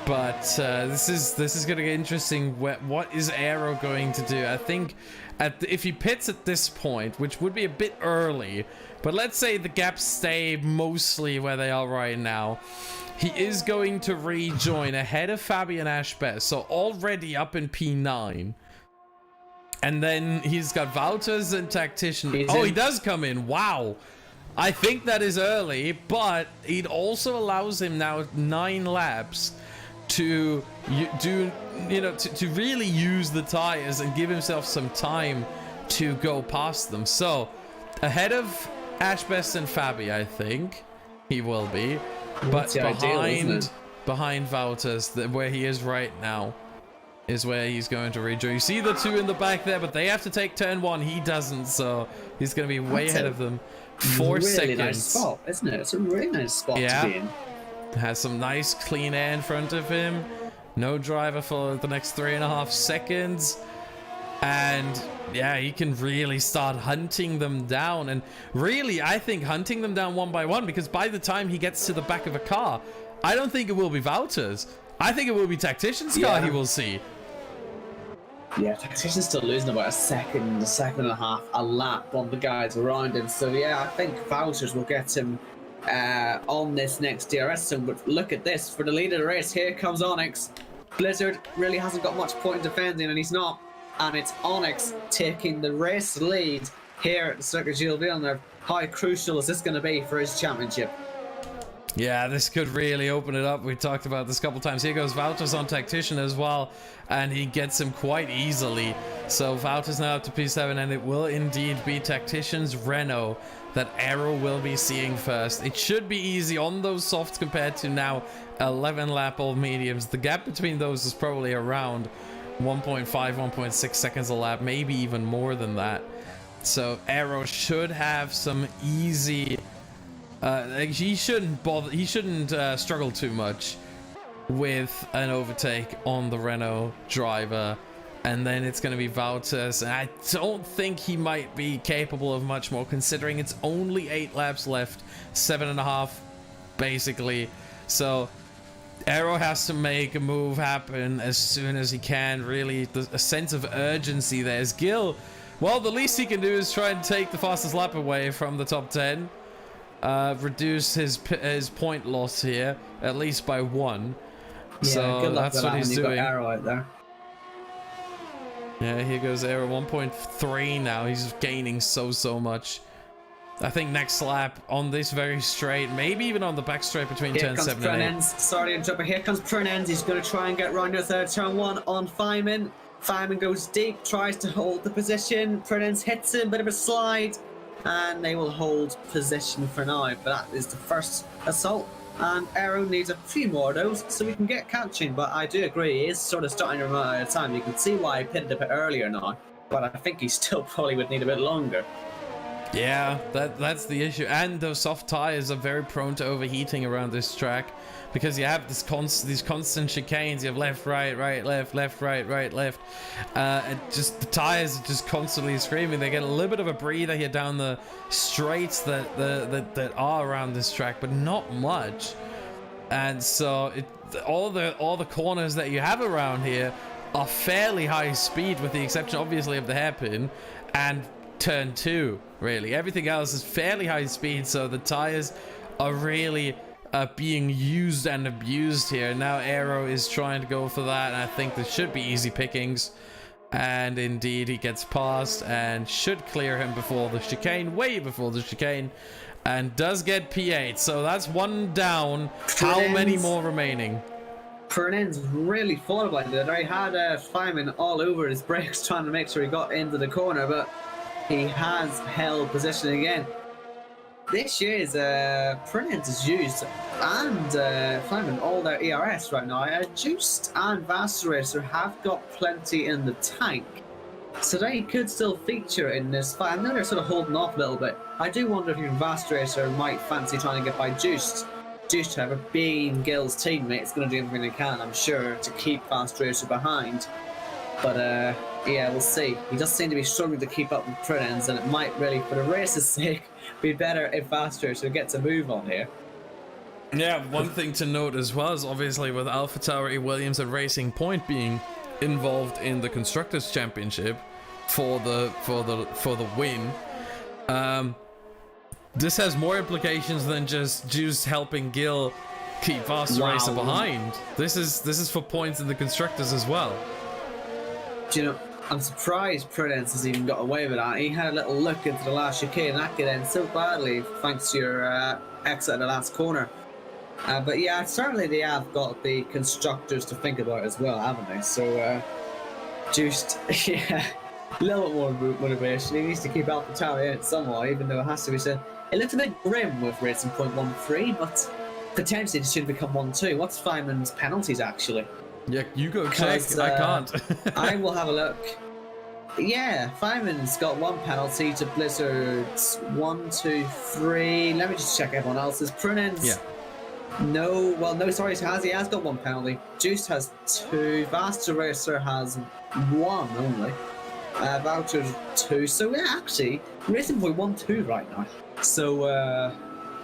But this is going to get interesting. What is Aero going to do? I think if he pits at this point, which would be a bit early, but let's say the gaps stay mostly where they are right now, he is going to rejoin ahead of Fabian Ashbest, so already up in P9. And then he's got Wouters and Tactician. He does come in. Wow. I think that is early, but it also allows him now 9 laps to to really use the tires and give himself some time to go past them. So ahead of Ashbest and Fabi, I think he will be, but behind Wouters, where he is right now, is where he's going to rejoin. You see the 2 in the back there, but they have to take turn 1. He doesn't, so he's going to be way ahead of them. 4 seconds. Nice spot, isn't it? It's a really nice spot to be in. Has some nice clean air in front of him. No driver for the next 3.5 seconds. And yeah, he can really start hunting them down. And really, I think hunting them down one by one, because by the time he gets to the back of a car, I don't think it will be Wouters. I think it will be Tactician's car he will see. Yeah, Tactician's still losing about a second and a half a lap on the guys around him. So yeah, I think Wouters will get him on this next DRS zone. But look at this, for the lead of the race, here comes Onyx. Blizzard really hasn't got much point defending, and he's not. And it's Onyx taking the race lead here at the Circuit Gilles Villeneuve. How crucial is this going to be for his championship? Yeah, this could really open it up. We talked about this a couple times. Here goes Wouters on Tactician as well, and he gets him quite easily. So Wouters now up to P7, and it will indeed be Tactician's Renault that Aero will be seeing first. It should be easy on those softs compared to now 11 lap old mediums. The gap between those is probably around 1.5, 1.6 seconds a lap, maybe even more than that. So Aero should have some easy... he shouldn't bother. He shouldn't struggle too much with an overtake on the Renault driver, and then it's going to be Wouters. And I don't think he might be capable of much more, considering it's only 8 laps left, 7.5 basically. So Aero has to make a move happen as soon as he can. Really, a sense of urgency there. As Gil, well, the least he can do is try and take the fastest lap away from the top 10. Reduce his point loss here at least by 1. Yeah, so that's what he's doing. Aero out there. Yeah, here goes Aero, 1.3 now. He's gaining so much. I think next lap on this very straight, maybe even on the back straight between Here turn comes 7 and 8. Prunens. Sorry to interrupt, but here comes Prunens. He's going to try and get round the third turn 1 on Feynman. Feynman goes deep, tries to hold the position. Prunens hits him, bit of a slide, and they will hold position for now. But that is the first assault, and Aero needs a few more of those so we can get catching. But I do agree, he is sort of starting to run out of time. You can see why he pitted a bit earlier now, but I think he still probably would need a bit longer. Yeah, that's the issue. And those soft tires are very prone to overheating around this track because you have these constant chicanes. You have left, right, right, left, left, right, right, left. And just the tires are just constantly screaming. They get a little bit of a breather here down the straights that are around this track, but not much. And so all the corners that you have around here are fairly high speed, with the exception obviously of the hairpin and turn 2. Really, everything else is fairly high speed, so the tires are really being used and abused here. Now Aero is trying to go for that, and I think there should be easy pickings, and indeed he gets past and should clear him before the chicane, way before the chicane, and does get P8. So that's one down. How many more remaining? Prunens really thought about it. I had Feynman all over his brakes trying to make sure he got into the corner, but he has held position again. This year's Prunens is used, and Feynman all their ERS right now. Juiced and Vastaracer have got plenty in the tank, so they could still feature in this fight. I know they're sort of holding off a little bit. I do wonder if even Vastaracer might fancy trying to get by Juiced. Juiced, however, being Gill's teammate, is going to do everything they can, I'm sure, to keep Vastaracer behind. But yeah, we'll see. He does seem to be struggling to keep up with Prunens, and it might really, for the race's sake, be better if Vastaracer gets a move on here. Yeah, one thing to note as well is obviously with AlphaTauri, Williams, and Racing Point being involved in the Constructors' Championship for the win. This has more implications than just helping Gill keep Vastaracer behind. This is for points in the Constructors as well. Do you know, I'm surprised Prudence has even got away with that. He had a little look into the last chicane, and that could end so badly thanks to your exit at the last corner. But yeah, certainly they have got the constructors to think about as well, haven't they? So, just, yeah, a little bit more motivation. He needs to keep AlphaTauri in it somewhat, even though it has to be said. It looked a bit grim with Racing Point 1-3, but potentially it should become 1-2. What's Feynman's penalties, actually? Yeah, you go check. I can't. I will have a look. Yeah, Feynman's got one penalty to Blizzard's 1, 2, 3. Let me just check everyone else's. Prunens. Yeah. No, well, no, sorry, he has got one penalty. Juice has 2. Vastaracer has 1 only. Voucher's 2. So yeah, actually, Racing Point 1-2 right now. So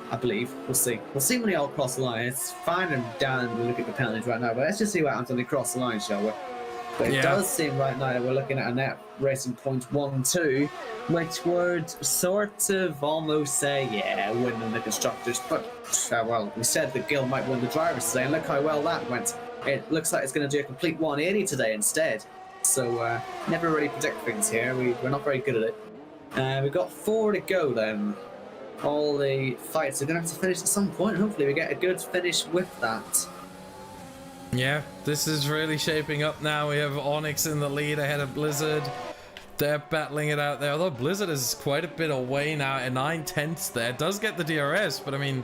I believe we'll see. We'll see when they all cross the line. It's fine and down to look at the penalties right now, but let's just see what happens when they cross the line, shall we? But it does seem right now that we're looking at a net Racing Point 1-2, which would sort of almost say, yeah, winning the constructors. But well, we said that Gill might win the drivers today, and look how well that went. It looks like it's going to do a complete 180 today instead. So never really predict things here. We're not very good at it. We've got 4 to go then. All the fights are going to have to finish at some point, and hopefully we get a good finish with that. Yeah, this is really shaping up now. We have Onyx in the lead ahead of Blizzard. They're battling it out there, although Blizzard is quite a bit away now at 9/10 there. Does get the DRS, but I mean,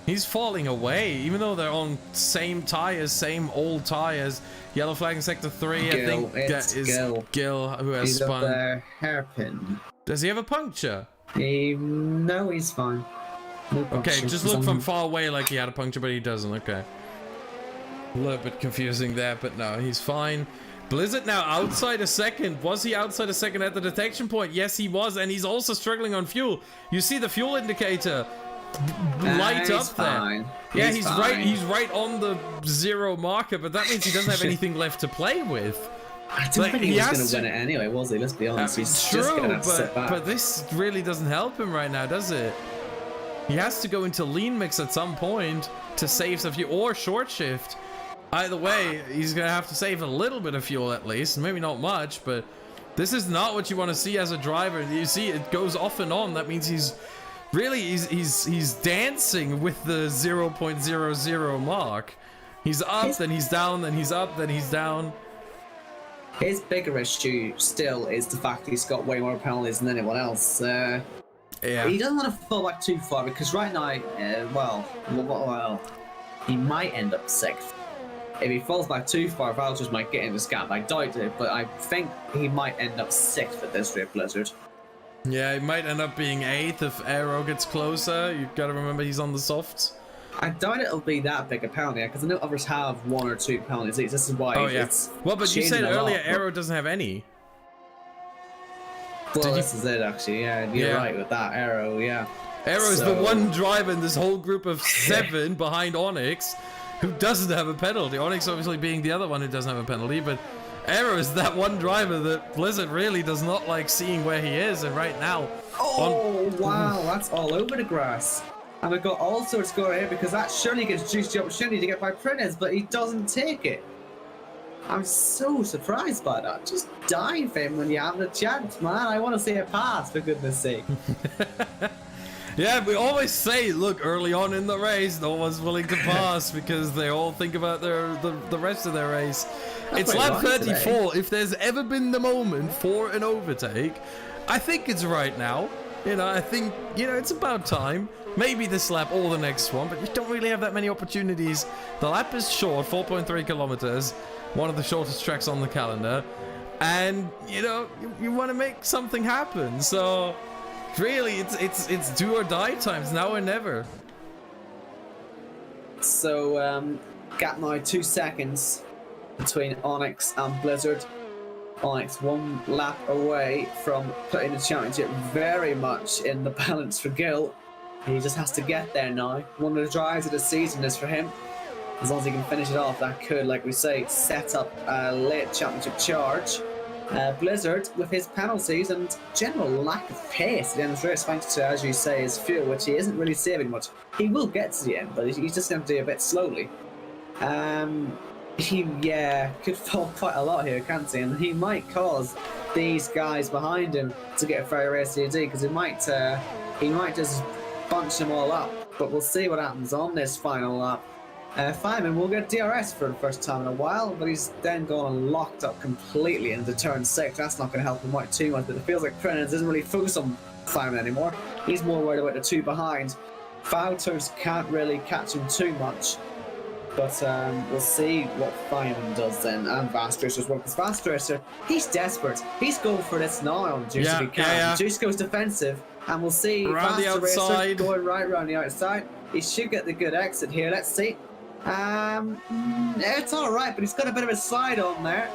he's falling away, even though they're on same tires, same old tires. Yellow flag in Sector 3, I think that is Gill who has he's spun. Up there, hairpin. Does he have a puncture? No, he's fine. No puncture. Okay, just look from far away like he had a puncture, but he doesn't. Okay. A little bit confusing there, but no, he's fine. Blizzard now outside a second. Was he outside a second at the detection point? Yes, he was, and he's also struggling on fuel. You see the fuel indicator light up fine. there. He's Yeah, fine. he's right on the 0 marker, but that means he doesn't have anything left to play with. I don't think he was going to win it anyway, was he? Let's be honest. He's true, just going to have to sit back. but this really doesn't help him right now, does it? He has to go into lean mix at some point to save some fuel, or short shift. Either way, he's going to have to save a little bit of fuel at least. Maybe not much, but this is not what you want to see as a driver. You see, it goes off and on. That means he's really, he's dancing with the 0.00 mark. He's up, then he's down, then he's up, then he's down. His bigger issue still is the fact that he's got way more penalties than anyone else. Yeah. He doesn't want to fall back too far because right now, well, he might end up 6th. If he falls back too far, Valtters might get in this gap. I doubt it, but I think he might end up 6th at this rate, Blizzard. Yeah, he might end up being 8th if Aero gets closer. You've got to remember he's on the softs. I doubt it'll be that big a penalty because I know others have 1 or 2 penalties each. This is why it's well, but you said earlier lot, Aero doesn't have any. Well, this is it actually. Yeah, you're right with that. Aero, yeah. Aero is the one driver in this whole group of 7 behind Onyx who doesn't have a penalty. Onyx obviously being the other one who doesn't have a penalty, but Aero is that one driver that Blizzard really does not like seeing where he is, and right now... Wow, that's all over the grass. And we've got all sorts going here because that surely gives Juice the opportunity to get by Printers, but he doesn't take it. I'm so surprised by that. Just dive him when you have the chance, man. I want to see a pass, for goodness sake. Yeah, we always say, look, early on in the race, no one's willing to pass because they all think about the rest of their race. It's lap 34. Today. If there's ever been the moment for an overtake, I think it's right now. You know, I think, it's about time. Maybe this lap or the next one, but you don't really have that many opportunities. The lap is short, 4.3 kilometers, one of the shortest tracks on the calendar. And, you want to make something happen. So... really, it's do or die times, now or never. So, gap now 2 seconds between Onyx and Blizzard. Onyx 1 lap away from putting the championship very much in the balance for Gil. He just has to get there now. One of the drives of the season is for him. As long as he can finish it off, that could, like we say, set up a late championship charge. Blizzard, with his penalties and general lack of pace at the end of the race, thanks to, as you say, his fuel, which he isn't really saving much. He will get to the end, but he's just going to do a bit slowly. He could fall quite a lot here, can't he? And he might cause these guys behind him to get a fair race to because he might just bunch them all up. But we'll see what happens on this final lap. Feynman will get DRS for the first time in a while, but he's then gone and locked up completely into turn 6. That's not going to help him out too much, but it feels like Prentice doesn't really focus on Feynman anymore. He's more worried about the 2 behind. Valtters can't really catch him too much, but we'll see what Feynman does then, and Vastracer as well, because Vastracer, he's desperate. He's going for this now on Juice if he can. Yeah. Juice goes defensive, and we'll see Vastracer going right around the outside. He should get the good exit here. Let's see. It's alright, but he's got a bit of a slide on there,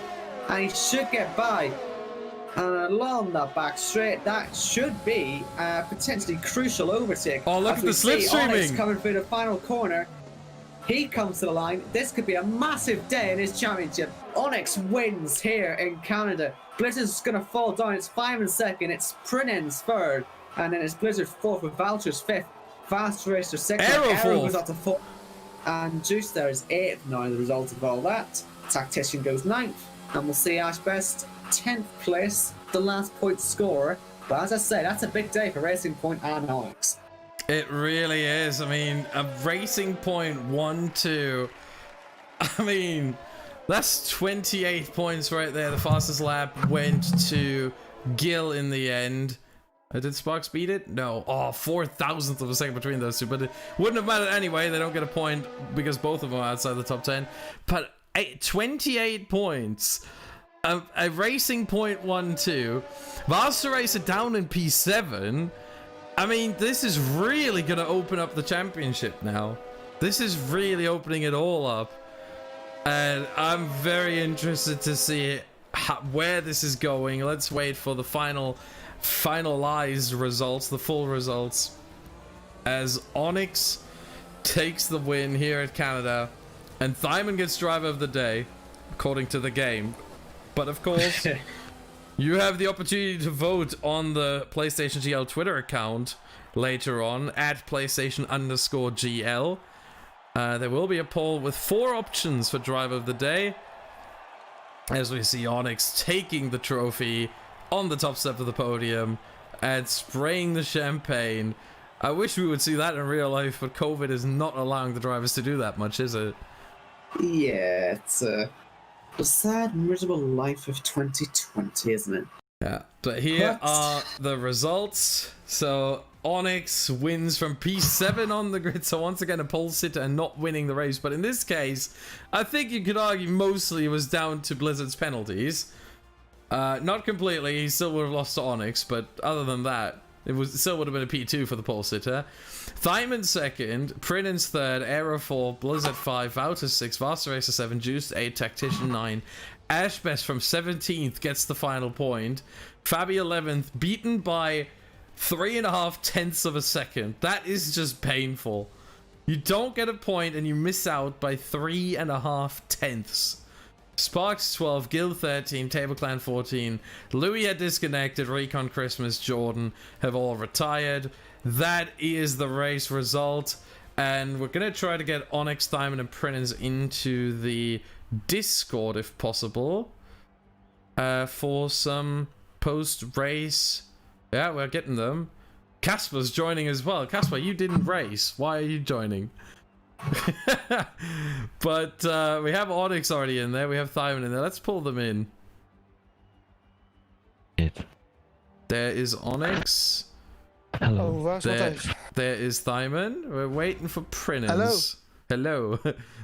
and he should get by. And along that back straight, that should be a potentially crucial overtake. Oh, look at the slipstreaming! Coming through the final corner. He comes to the line. This could be a massive day in his championship. Onyx wins here in Canada. Blizzard's going to fall down. It's 5 and 2nd. It's Prinen's 3rd. And then it's Blizzard 4th with Valtters 5th. Fast Racer 6th. Aero goes up to 4th. And Juice there is 8th now, the result of all that. Tactician goes 9th. And we'll see Ash Best 10th place, the last point scorer. But as I say, that's a big day for Racing Point and Onyx. It really is. I mean, a Racing Point 1-2. I mean, that's 28 points right there. The fastest lap went to Gil in the end. Did Sparks beat it? No. Oh, 4,000th of a second between those two. But it wouldn't have mattered anyway. They don't get a point because both of them are outside the top 10. But 28 points. A Racing Point 1-2. Vaster Racer down in P7. I mean, this is really going to open up the championship now. This is really opening it all up. And I'm very interested to see where this is going. Let's wait for the finalized results, the full results, as Onyx takes the win here at Canada and Thyman gets driver of the day according to the game. But of course you have the opportunity to vote on the PlayStationGL Twitter account later on at PlayStation_GL. There will be a poll with 4 options for driver of the day as we see Onyx taking the trophy on the top step of the podium and spraying the champagne I wish we would see that in real life, but COVID is not allowing the drivers to do that much, is it? Yeah, it's the sad, miserable life of 2020, isn't it? Yeah, but here But- are the results. So Onyx wins from P7 on the grid, so once again a pole sitter and not winning the race. But in this case, I think you could argue mostly it was down to Blizzard's penalties. Not completely, he still would have lost to Onyx, but other than that, still would have been a P2 for the pole sitter. Thyman second, Prinins third, Aero 4, Blizzard 5, Vouter 6, Vasta Racer 7, Juiced 8, Tactician 9. Ashbest from 17th gets the final point. Fabi 11th, beaten by 3.5 tenths of a second. That is just painful. You don't get a point and you miss out by 3.5 tenths. Sparks 12, Guild 13, Table Clan 14, Louis had disconnected, Recon Christmas, Jordan have all retired. That is the race result, and we're going to try to get Onyx, Diamond, and Prinins into the Discord if possible for some post-race. Yeah, we're getting them. Casper's joining as well. Casper, you didn't race. Why are you joining? But we have Onyx already in there. We have Thyman in there. Let's pull them in. There is Onyx. Hello. There is Thyman. We're waiting for Prinins. Hello.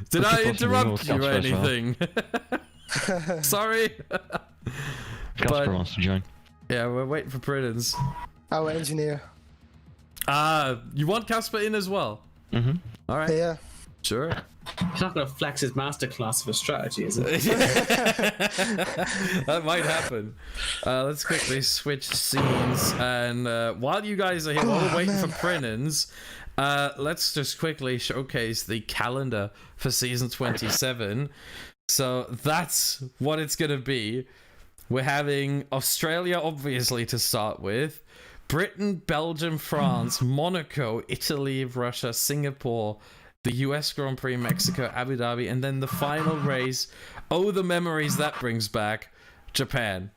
Did I interrupt you or Casper as well. anything? Sorry. Casper But- wants to join. Yeah, we're waiting for Prinins. Our engineer. You want Casper in as well? Mm-hmm. All right. Yeah. Sure. He's not going to flex his masterclass of a strategy, is it? That might happen. Let's quickly switch scenes, and while you guys are here, while we're waiting for Prinins, let's just quickly showcase the calendar for season 27. So that's what it's gonna be. We're having Australia, obviously, to start with. Britain, Belgium, France, Monaco, Italy, Russia, Singapore, the US Grand Prix, Mexico, Abu Dhabi, and then the final race. Oh, the memories that brings back. Japan.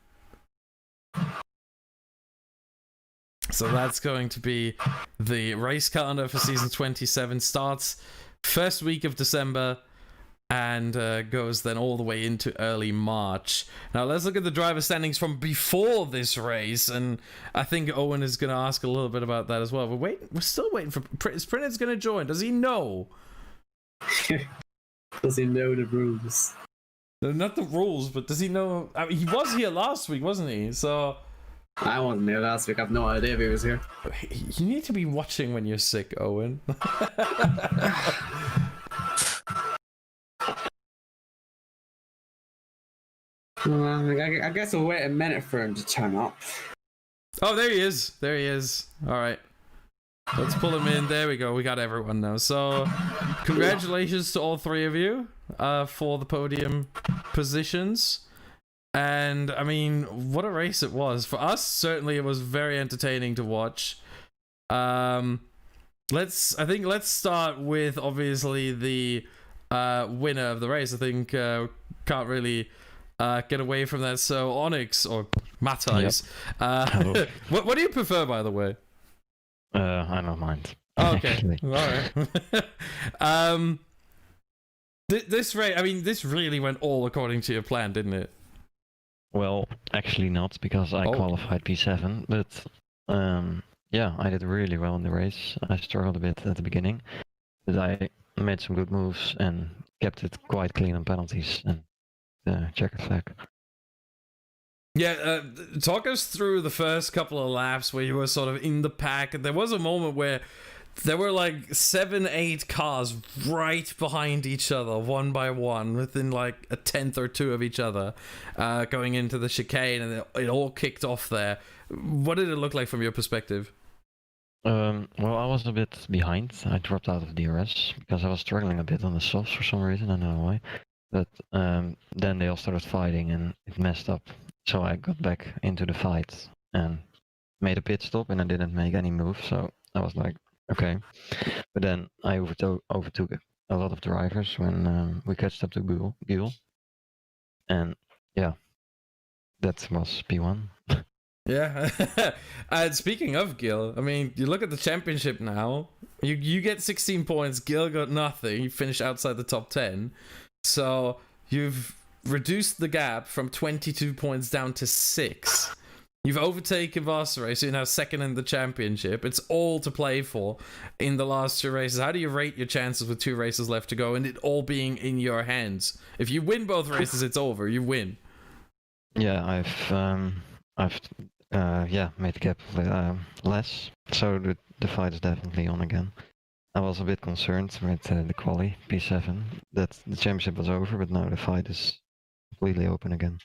So that's going to be the race calendar for season 27. Starts first week of December and goes then all the way into early March. Now let's look at the driver standings from before this race, and I think Owen is going to ask a little bit about that as well. We're still waiting for is Prince's going to join. Does he know? Does he know the rules? Not the rules, but does he know? I mean, he was here last week, wasn't he? So I wasn't here last week. I've no idea if he was here. you need to be watching when you're sick, Owen. I guess we'll wait a minute for him to turn up. Oh, there he is. There he is. All right. Let's pull him in. There we go. We got everyone now. So, congratulations to all three of you for the podium positions. And, I mean, what a race it was. For us, certainly it was very entertaining to watch. Let's start with, obviously, the winner of the race. I think can't really get away from that. So, Onyx, or Matthijs. Hello. What do you prefer, by the way? I don't mind. Oh, okay. Actually. All right. This race, I mean, this really went all according to your plan, didn't it? Well, actually not, because I Oh. qualified P7, but yeah, I did really well in the race. I struggled a bit at the beginning, but I made some good moves and kept it quite clean on penalties and the checkered flag. Yeah, talk us through the first couple of laps where you were sort of in the pack. There was a moment where there were like 7-8 cars right behind each other, one by one, within like a tenth or two of each other, going into the chicane, and it all kicked off there. What did it look like from your perspective? Well, I was a bit behind. I dropped out of DRS because I was struggling a bit on the softs for some reason. I don't know why. But then they all started fighting and it messed up. So I got back into the fight and made a pit stop, and I didn't make any move. So I was like, okay. But then I overtook a lot of drivers when we catched up to Gil. And yeah, that was P1. Yeah. And speaking of Gil, I mean, you look at the championship now. You get 16 points. Gil got nothing. You finished outside the top 10. So you've reduced the gap from 22 points down to 6. You've overtaken Varsity, so you're now second in the championship. It's all to play for in the last 2 races. How do you rate your chances with 2 races left to go and it all being in your hands? If you win both races, it's over. You win. Yeah, I've made the gap less, so the fight is definitely on again. I was a bit concerned with the quali P7 that the championship was over, but now the fight is completely open again.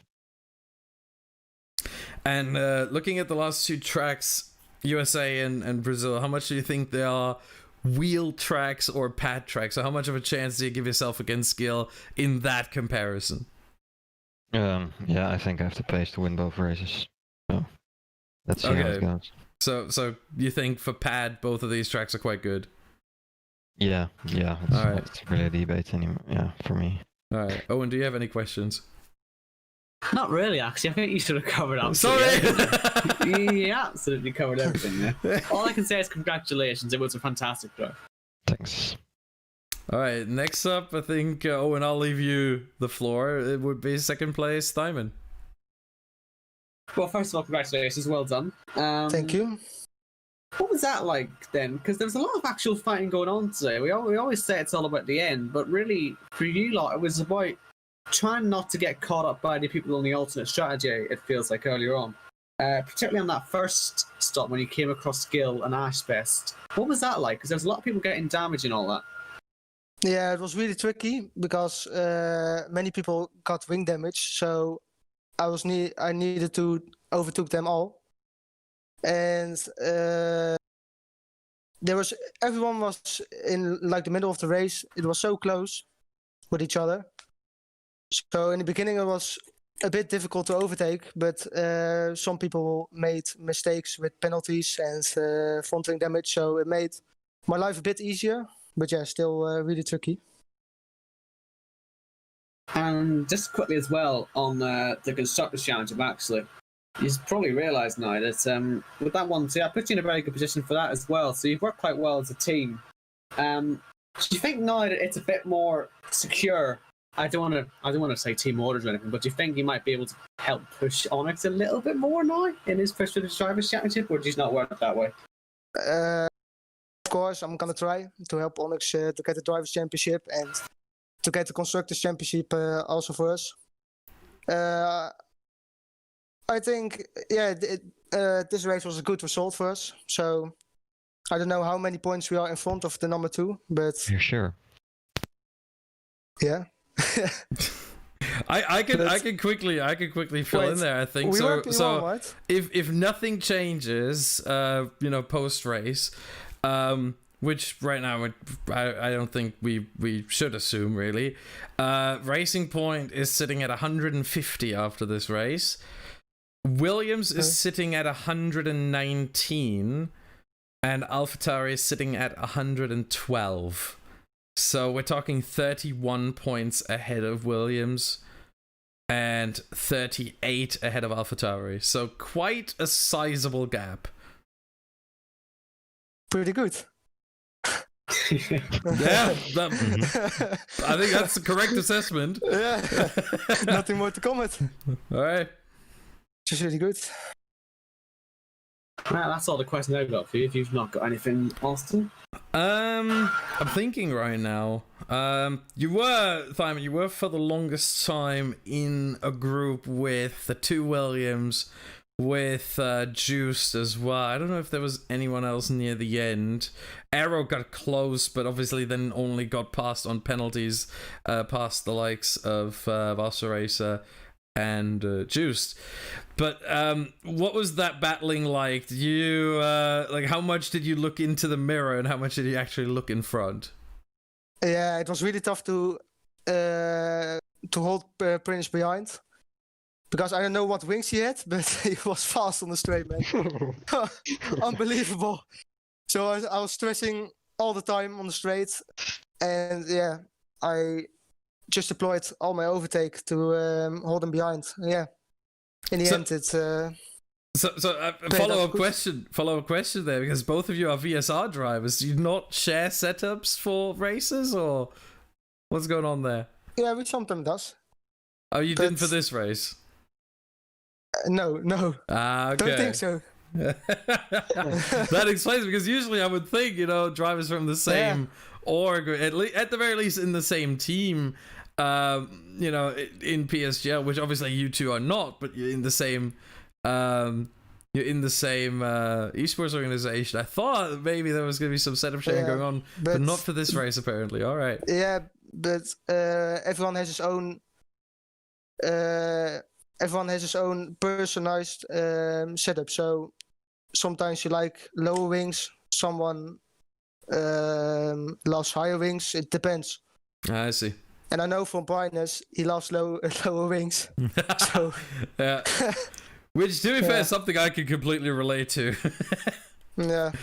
And looking at the last 2 tracks, USA and Brazil, how much do you think they are wheel tracks or pad tracks? So how much of a chance do you give yourself against Gil in that comparison? Yeah, I think I have the pace to win both races. So let's see how it goes. So you think for pad, both of these tracks are quite good? Yeah. It's not really a debate anymore. Yeah, for me. All right. Owen, do you have any questions? Not really, actually. I think you should have covered up. Sorry! You absolutely covered everything there. All I can say is congratulations. It was a fantastic drive. Thanks. All right, next up, I think, Owen, I'll leave you the floor. It would be second place, Simon. Well, first of all, congratulations. Well done. Thank you. What was that like then? Because there was a lot of actual fighting going on today. We always say it's all about the end, but really, for you lot, it was about trying not to get caught up by the people on the alternate strategy, it feels like, earlier on. Particularly on that first stop when you came across Skill and Ashbest. What was that like? Because there was a lot of people getting damage and all that. Yeah, it was really tricky because many people got wing damage, so I needed to overtook them all, and everyone was in like the middle of the race. It was so close with each other. So in the beginning it was a bit difficult to overtake, but some people made mistakes with penalties and front wing damage, so it made my life a bit easier. But yeah, still really tricky. And just quickly as well on the Constructors' Challenge, actually, you've probably realised now that with that one, I put you in a very good position for that as well. So you've worked quite well as a team. Do you think now that it's a bit more secure? I don't want to say team orders or anything, but do you think you might be able to help push Onyx a little bit more now in his push for the Drivers' Championship, or do you not work that way? Of course, I'm gonna try to help Onyx to get the Drivers' Championship and to get the Constructors' Championship also for us. I think, this race was a good result for us. So I don't know how many points we are in front of the number 2, but You're sure? Yeah. I can quickly fill in there. I think so. Right? If nothing changes, post race, which right now I don't think we should assume really. Racing Point is sitting at 150 after this race. Williams is sitting at 119, and AlphaTauri is sitting at 112. So we're talking 31 points ahead of Williams and 38 ahead of AlphaTauri. So quite a sizable gap. Pretty good. Yeah, I think that's the correct assessment. Yeah, nothing more to comment. All right. Just really good. Well, that's all the questions I've got for you. If you've not got anything, Austin. I'm thinking right now. You were for the longest time in a group with the 2 Williams, with Juiced as well. I don't know if there was anyone else near the end. Arrow got close, but obviously then only got passed on penalties, past the likes of Vassaracer and Juiced. But what was that battling like? Did you how much did you look into the mirror and how much did you actually look in front? Yeah, it was really tough to hold Prince behind, because I don't know what wings he had, but he was fast on the straight, man. Unbelievable. So I was stressing all the time on the straight, and yeah, I just deployed all my overtake to hold him behind. Yeah, in the end, So follow up question there, because both of you are VSR drivers. Do you not share setups for races, or what's going on there? Yeah, we sometimes does. Oh, you didn't for this race? No. Ah, okay. Don't think so. That explains, because usually I would think, drivers from the same org, at the very least in the same team, in PSGL, which obviously you two are not, but you're in the same esports organization. I thought maybe there was going to be some setup sharing going on, but not for this race apparently. All right. Yeah, but everyone has his own. Everyone has his own personalized setup. So sometimes you like lower wings. Someone loves higher wings. It depends. I see. And I know from Brightness, he loves lower wings. So yeah. Which, to be fair, is something I can completely relate to. Yeah.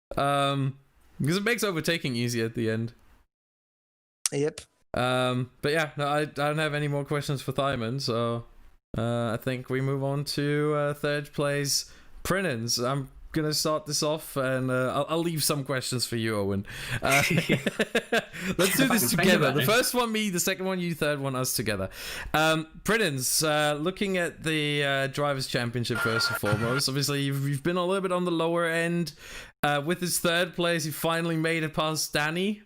Because it makes overtaking easy at the end. Yep. But yeah, no, I don't have any more questions for Thyman, so I think we move on to third place, Prinens. I'm gonna start this off, and I'll leave some questions for you, Owen. Let's do this together. The first one me, the second one you, third one us together. Prinens, looking at the Drivers' Championship first and foremost, obviously you've been a little bit on the lower end. With his third place, you finally made it past Danny.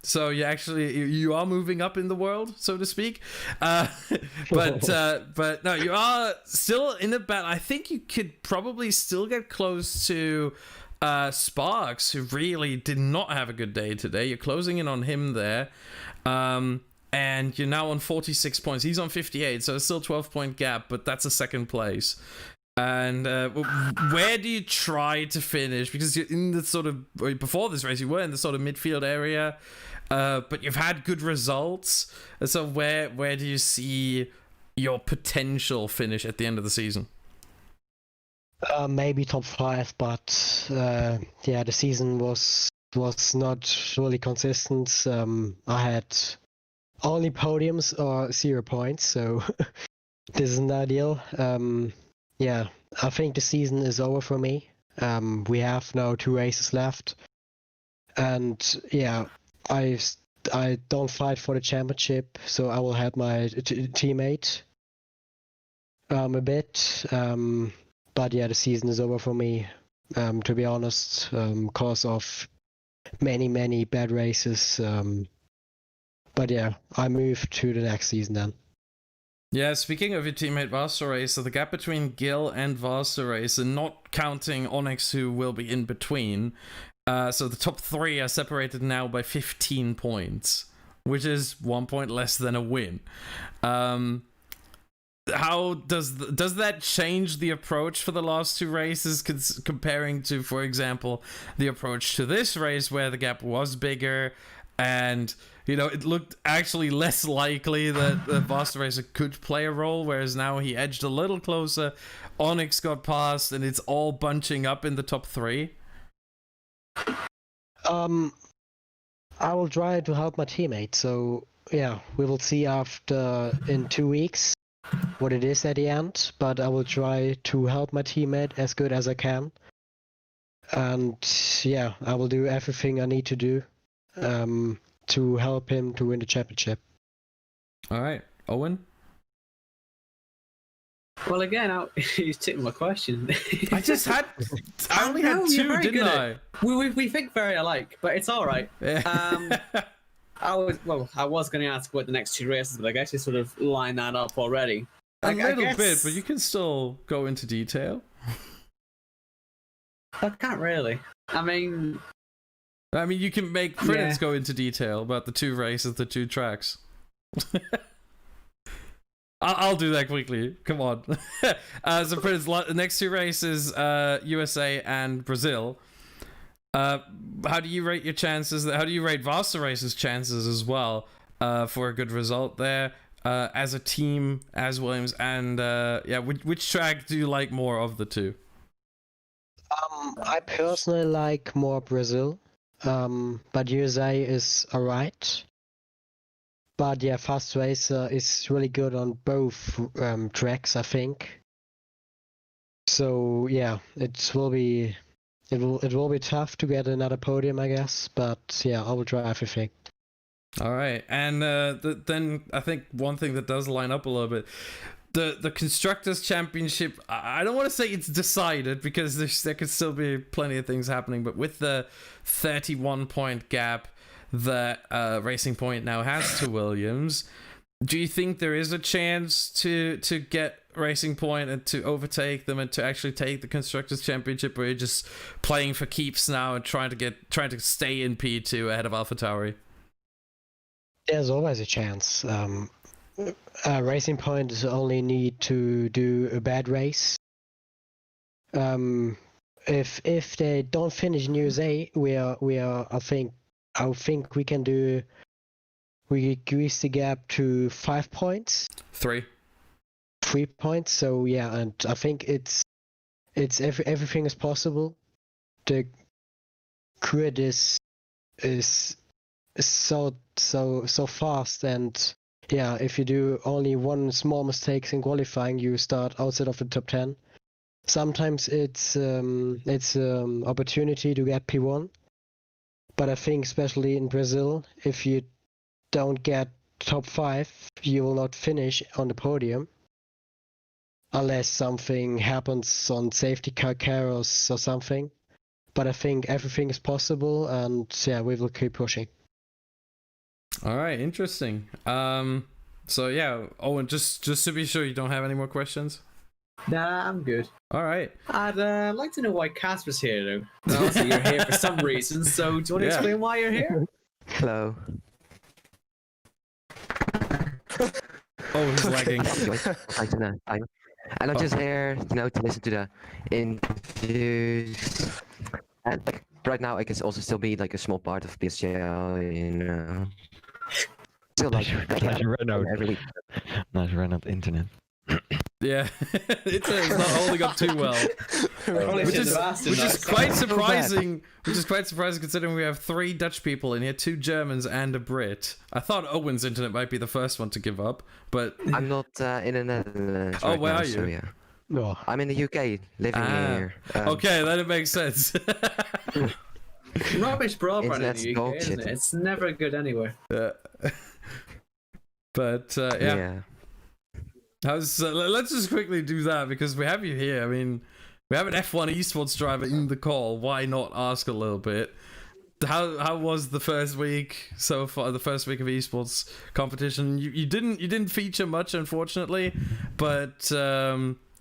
So you are moving up in the world, so to speak. But no, you are still in the battle. I think you could probably still get close to Sparks, who really did not have a good day today. You're closing in on him there. And you're now on 46 points. He's on 58, so it's still 12-point gap, but that's a second place. And where do you try to finish? Because you're in the sort of, before this race, you were in the sort of midfield area. But you've had good results. So where do you see your potential finish at the end of the season? Maybe top 5, but the season was not really consistent. I had only podiums or 0 points, so this isn't ideal. I think the season is over for me. We have now 2 races left, and I don't fight for the championship, so I will help my teammate a bit. But the season is over for me, to be honest, because of many bad races. But I move to the next season then. Yeah, speaking of your teammate Varsarace, so the gap between Gil and Varsarace, and not counting Onyx, who will be in between, so the top 3 are separated now by 15 points, which is 1 point less than a win. How does that change the approach for the last 2 races, comparing to, for example, the approach to this race, where the gap was bigger and it looked actually less likely that the Vaster Racer could play a role, whereas now he edged a little closer, Onyx got past, and it's all bunching up in the top 3? I will try to help my teammate, so we will see in 2 weeks what it is at the end, but I will try to help my teammate as good as I can. And I will do everything I need to do to help him to win the championship. All right, Owen? Well, again, you took my question. I only had 2, didn't I? We think very alike, but it's all right. I was going to ask what the next 2 races, but I guess you sort of lined that up already. A little bit, but you can still go into detail. I can't really. I mean, you can make Prince go into detail about the 2 races, the 2 tracks. I'll do that quickly. Come on. So Prince, the next 2 races, USA and Brazil. How do you rate your chances? How do you rate Vasta Race's chances as well for a good result there? As a team, as Williams, and which track do you like more of the 2? I personally like more Brazil, but USA is alright. But Fast Racer is really good on both tracks, I think. So yeah, it will be tough to get another podium, I guess. But yeah, I will try everything. All right, and then I think one thing that does line up a little bit, the constructors championship. I don't want to say it's decided because there could still be plenty of things happening, but with the 31 point gap that Racing Point now has to Williams, do you think there is a chance to get Racing Point and to overtake them and to actually take the constructors championship, or are you just playing for keeps now and trying to stay in P2 ahead of AlphaTauri? There's always a chance. Racing Point only need to do a bad race. If they don't finish in USA, we are. I think we can do. We increase the gap to 5 points. 3 points. So yeah, and I think everything is possible. The grid is so fast, and yeah, if you do only one small mistake in qualifying, you start outside of the top 10. Sometimes it's opportunity to get P1, but I think especially in Brazil, if you don't get top 5, you will not finish on the podium unless something happens on safety car carrots or something. But I think everything is possible, and yeah, we will keep pushing. All right, interesting. So yeah, Owen, just to be sure you don't have any more questions. Nah, I'm good. All right. I'd like to know why Casper's here, though. Obviously, you're here for some reason, so do you want to explain why you're here? Hello. Oh, he's lagging. And I'm just here, to listen to the interviews. And like right now, I can also still be like a small part of PSGL, Still like every week. Nice run up internet. Yeah, it's not holding up too well, which is quite surprising. Which is quite surprising considering we have 3 Dutch people in here, 2 Germans and a Brit. I thought Owen's internet might be the first one to give up, but I'm not in the Netherlands. Oh, right where now, are you? So, yeah. No. I'm in the UK, living here. Okay, then it makes sense. Rubbish broadband in Internet's the UK, dog isn't shit. it? It's never good anywhere. But yeah. Let's just quickly do that because we have you here. I mean, we have an F1 esports driver in the call. Why not ask a little bit? How was the first week so far? The first week of esports competition. You didn't feature much, unfortunately, but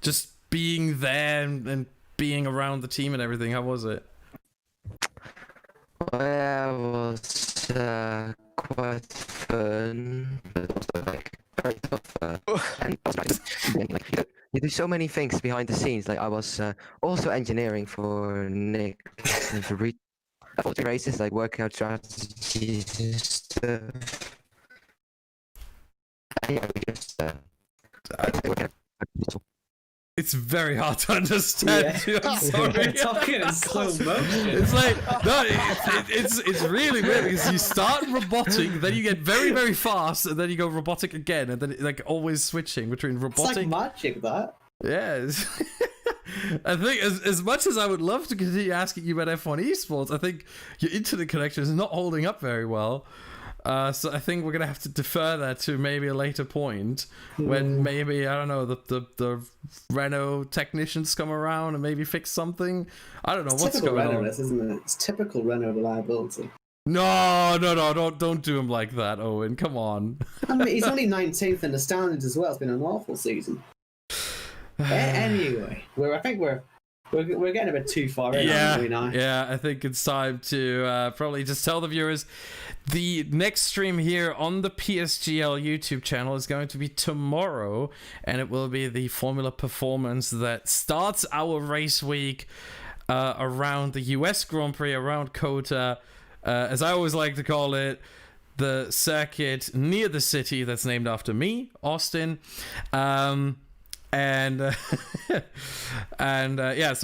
just being there and being around the team and everything. How was it? Well, it was quite fun, but also like very tough. And like, you do so many things behind the scenes. Like I was also engineering for Nick and for races, like working out strategies and stuff. And yeah, we just working out. It's very hard to understand. Yeah. I'm sorry. Talking in slow motion. It's like no, it's really weird because you start robotic, then you get very very fast, and then you go robotic again, and then like always switching between robotic. It's like magic, that. Yeah. I think as much as I would love to continue asking you about F1 esports, I think your internet connection is not holding up very well. So I think we're gonna have to defer that to maybe a later point when maybe I don't know the Renault technicians come around and maybe fix something. I don't know what's typical going Renault, on. isn't it? It's typical Renault reliability. No, don't do him like that, Owen. Come on. I mean, he's only 19th in the standings as well. It's been an awful season. Anyway, I think we're getting a bit too far in, aren't we now? Yeah, I think it's time to probably just tell the viewers the next stream here on the PSGL YouTube channel is going to be tomorrow, and it will be the Formula Performance that starts our race week around the US Grand Prix, around COTA, as I always like to call it, the circuit near the city that's named after me, Austin. And so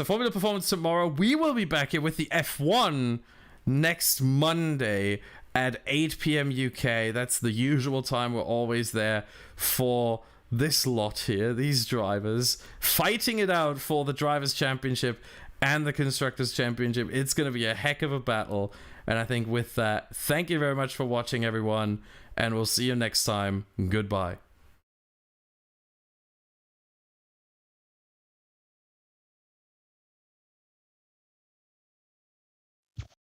Formula Performance tomorrow. We will be back here with the F1 next Monday at 8 p.m. UK. That's the usual time. We're always there for this lot here, these drivers, fighting it out for the Drivers' Championship and the Constructors' Championship. It's going to be a heck of a battle. And I think with that, thank you very much for watching, everyone. And we'll see you next time. Goodbye.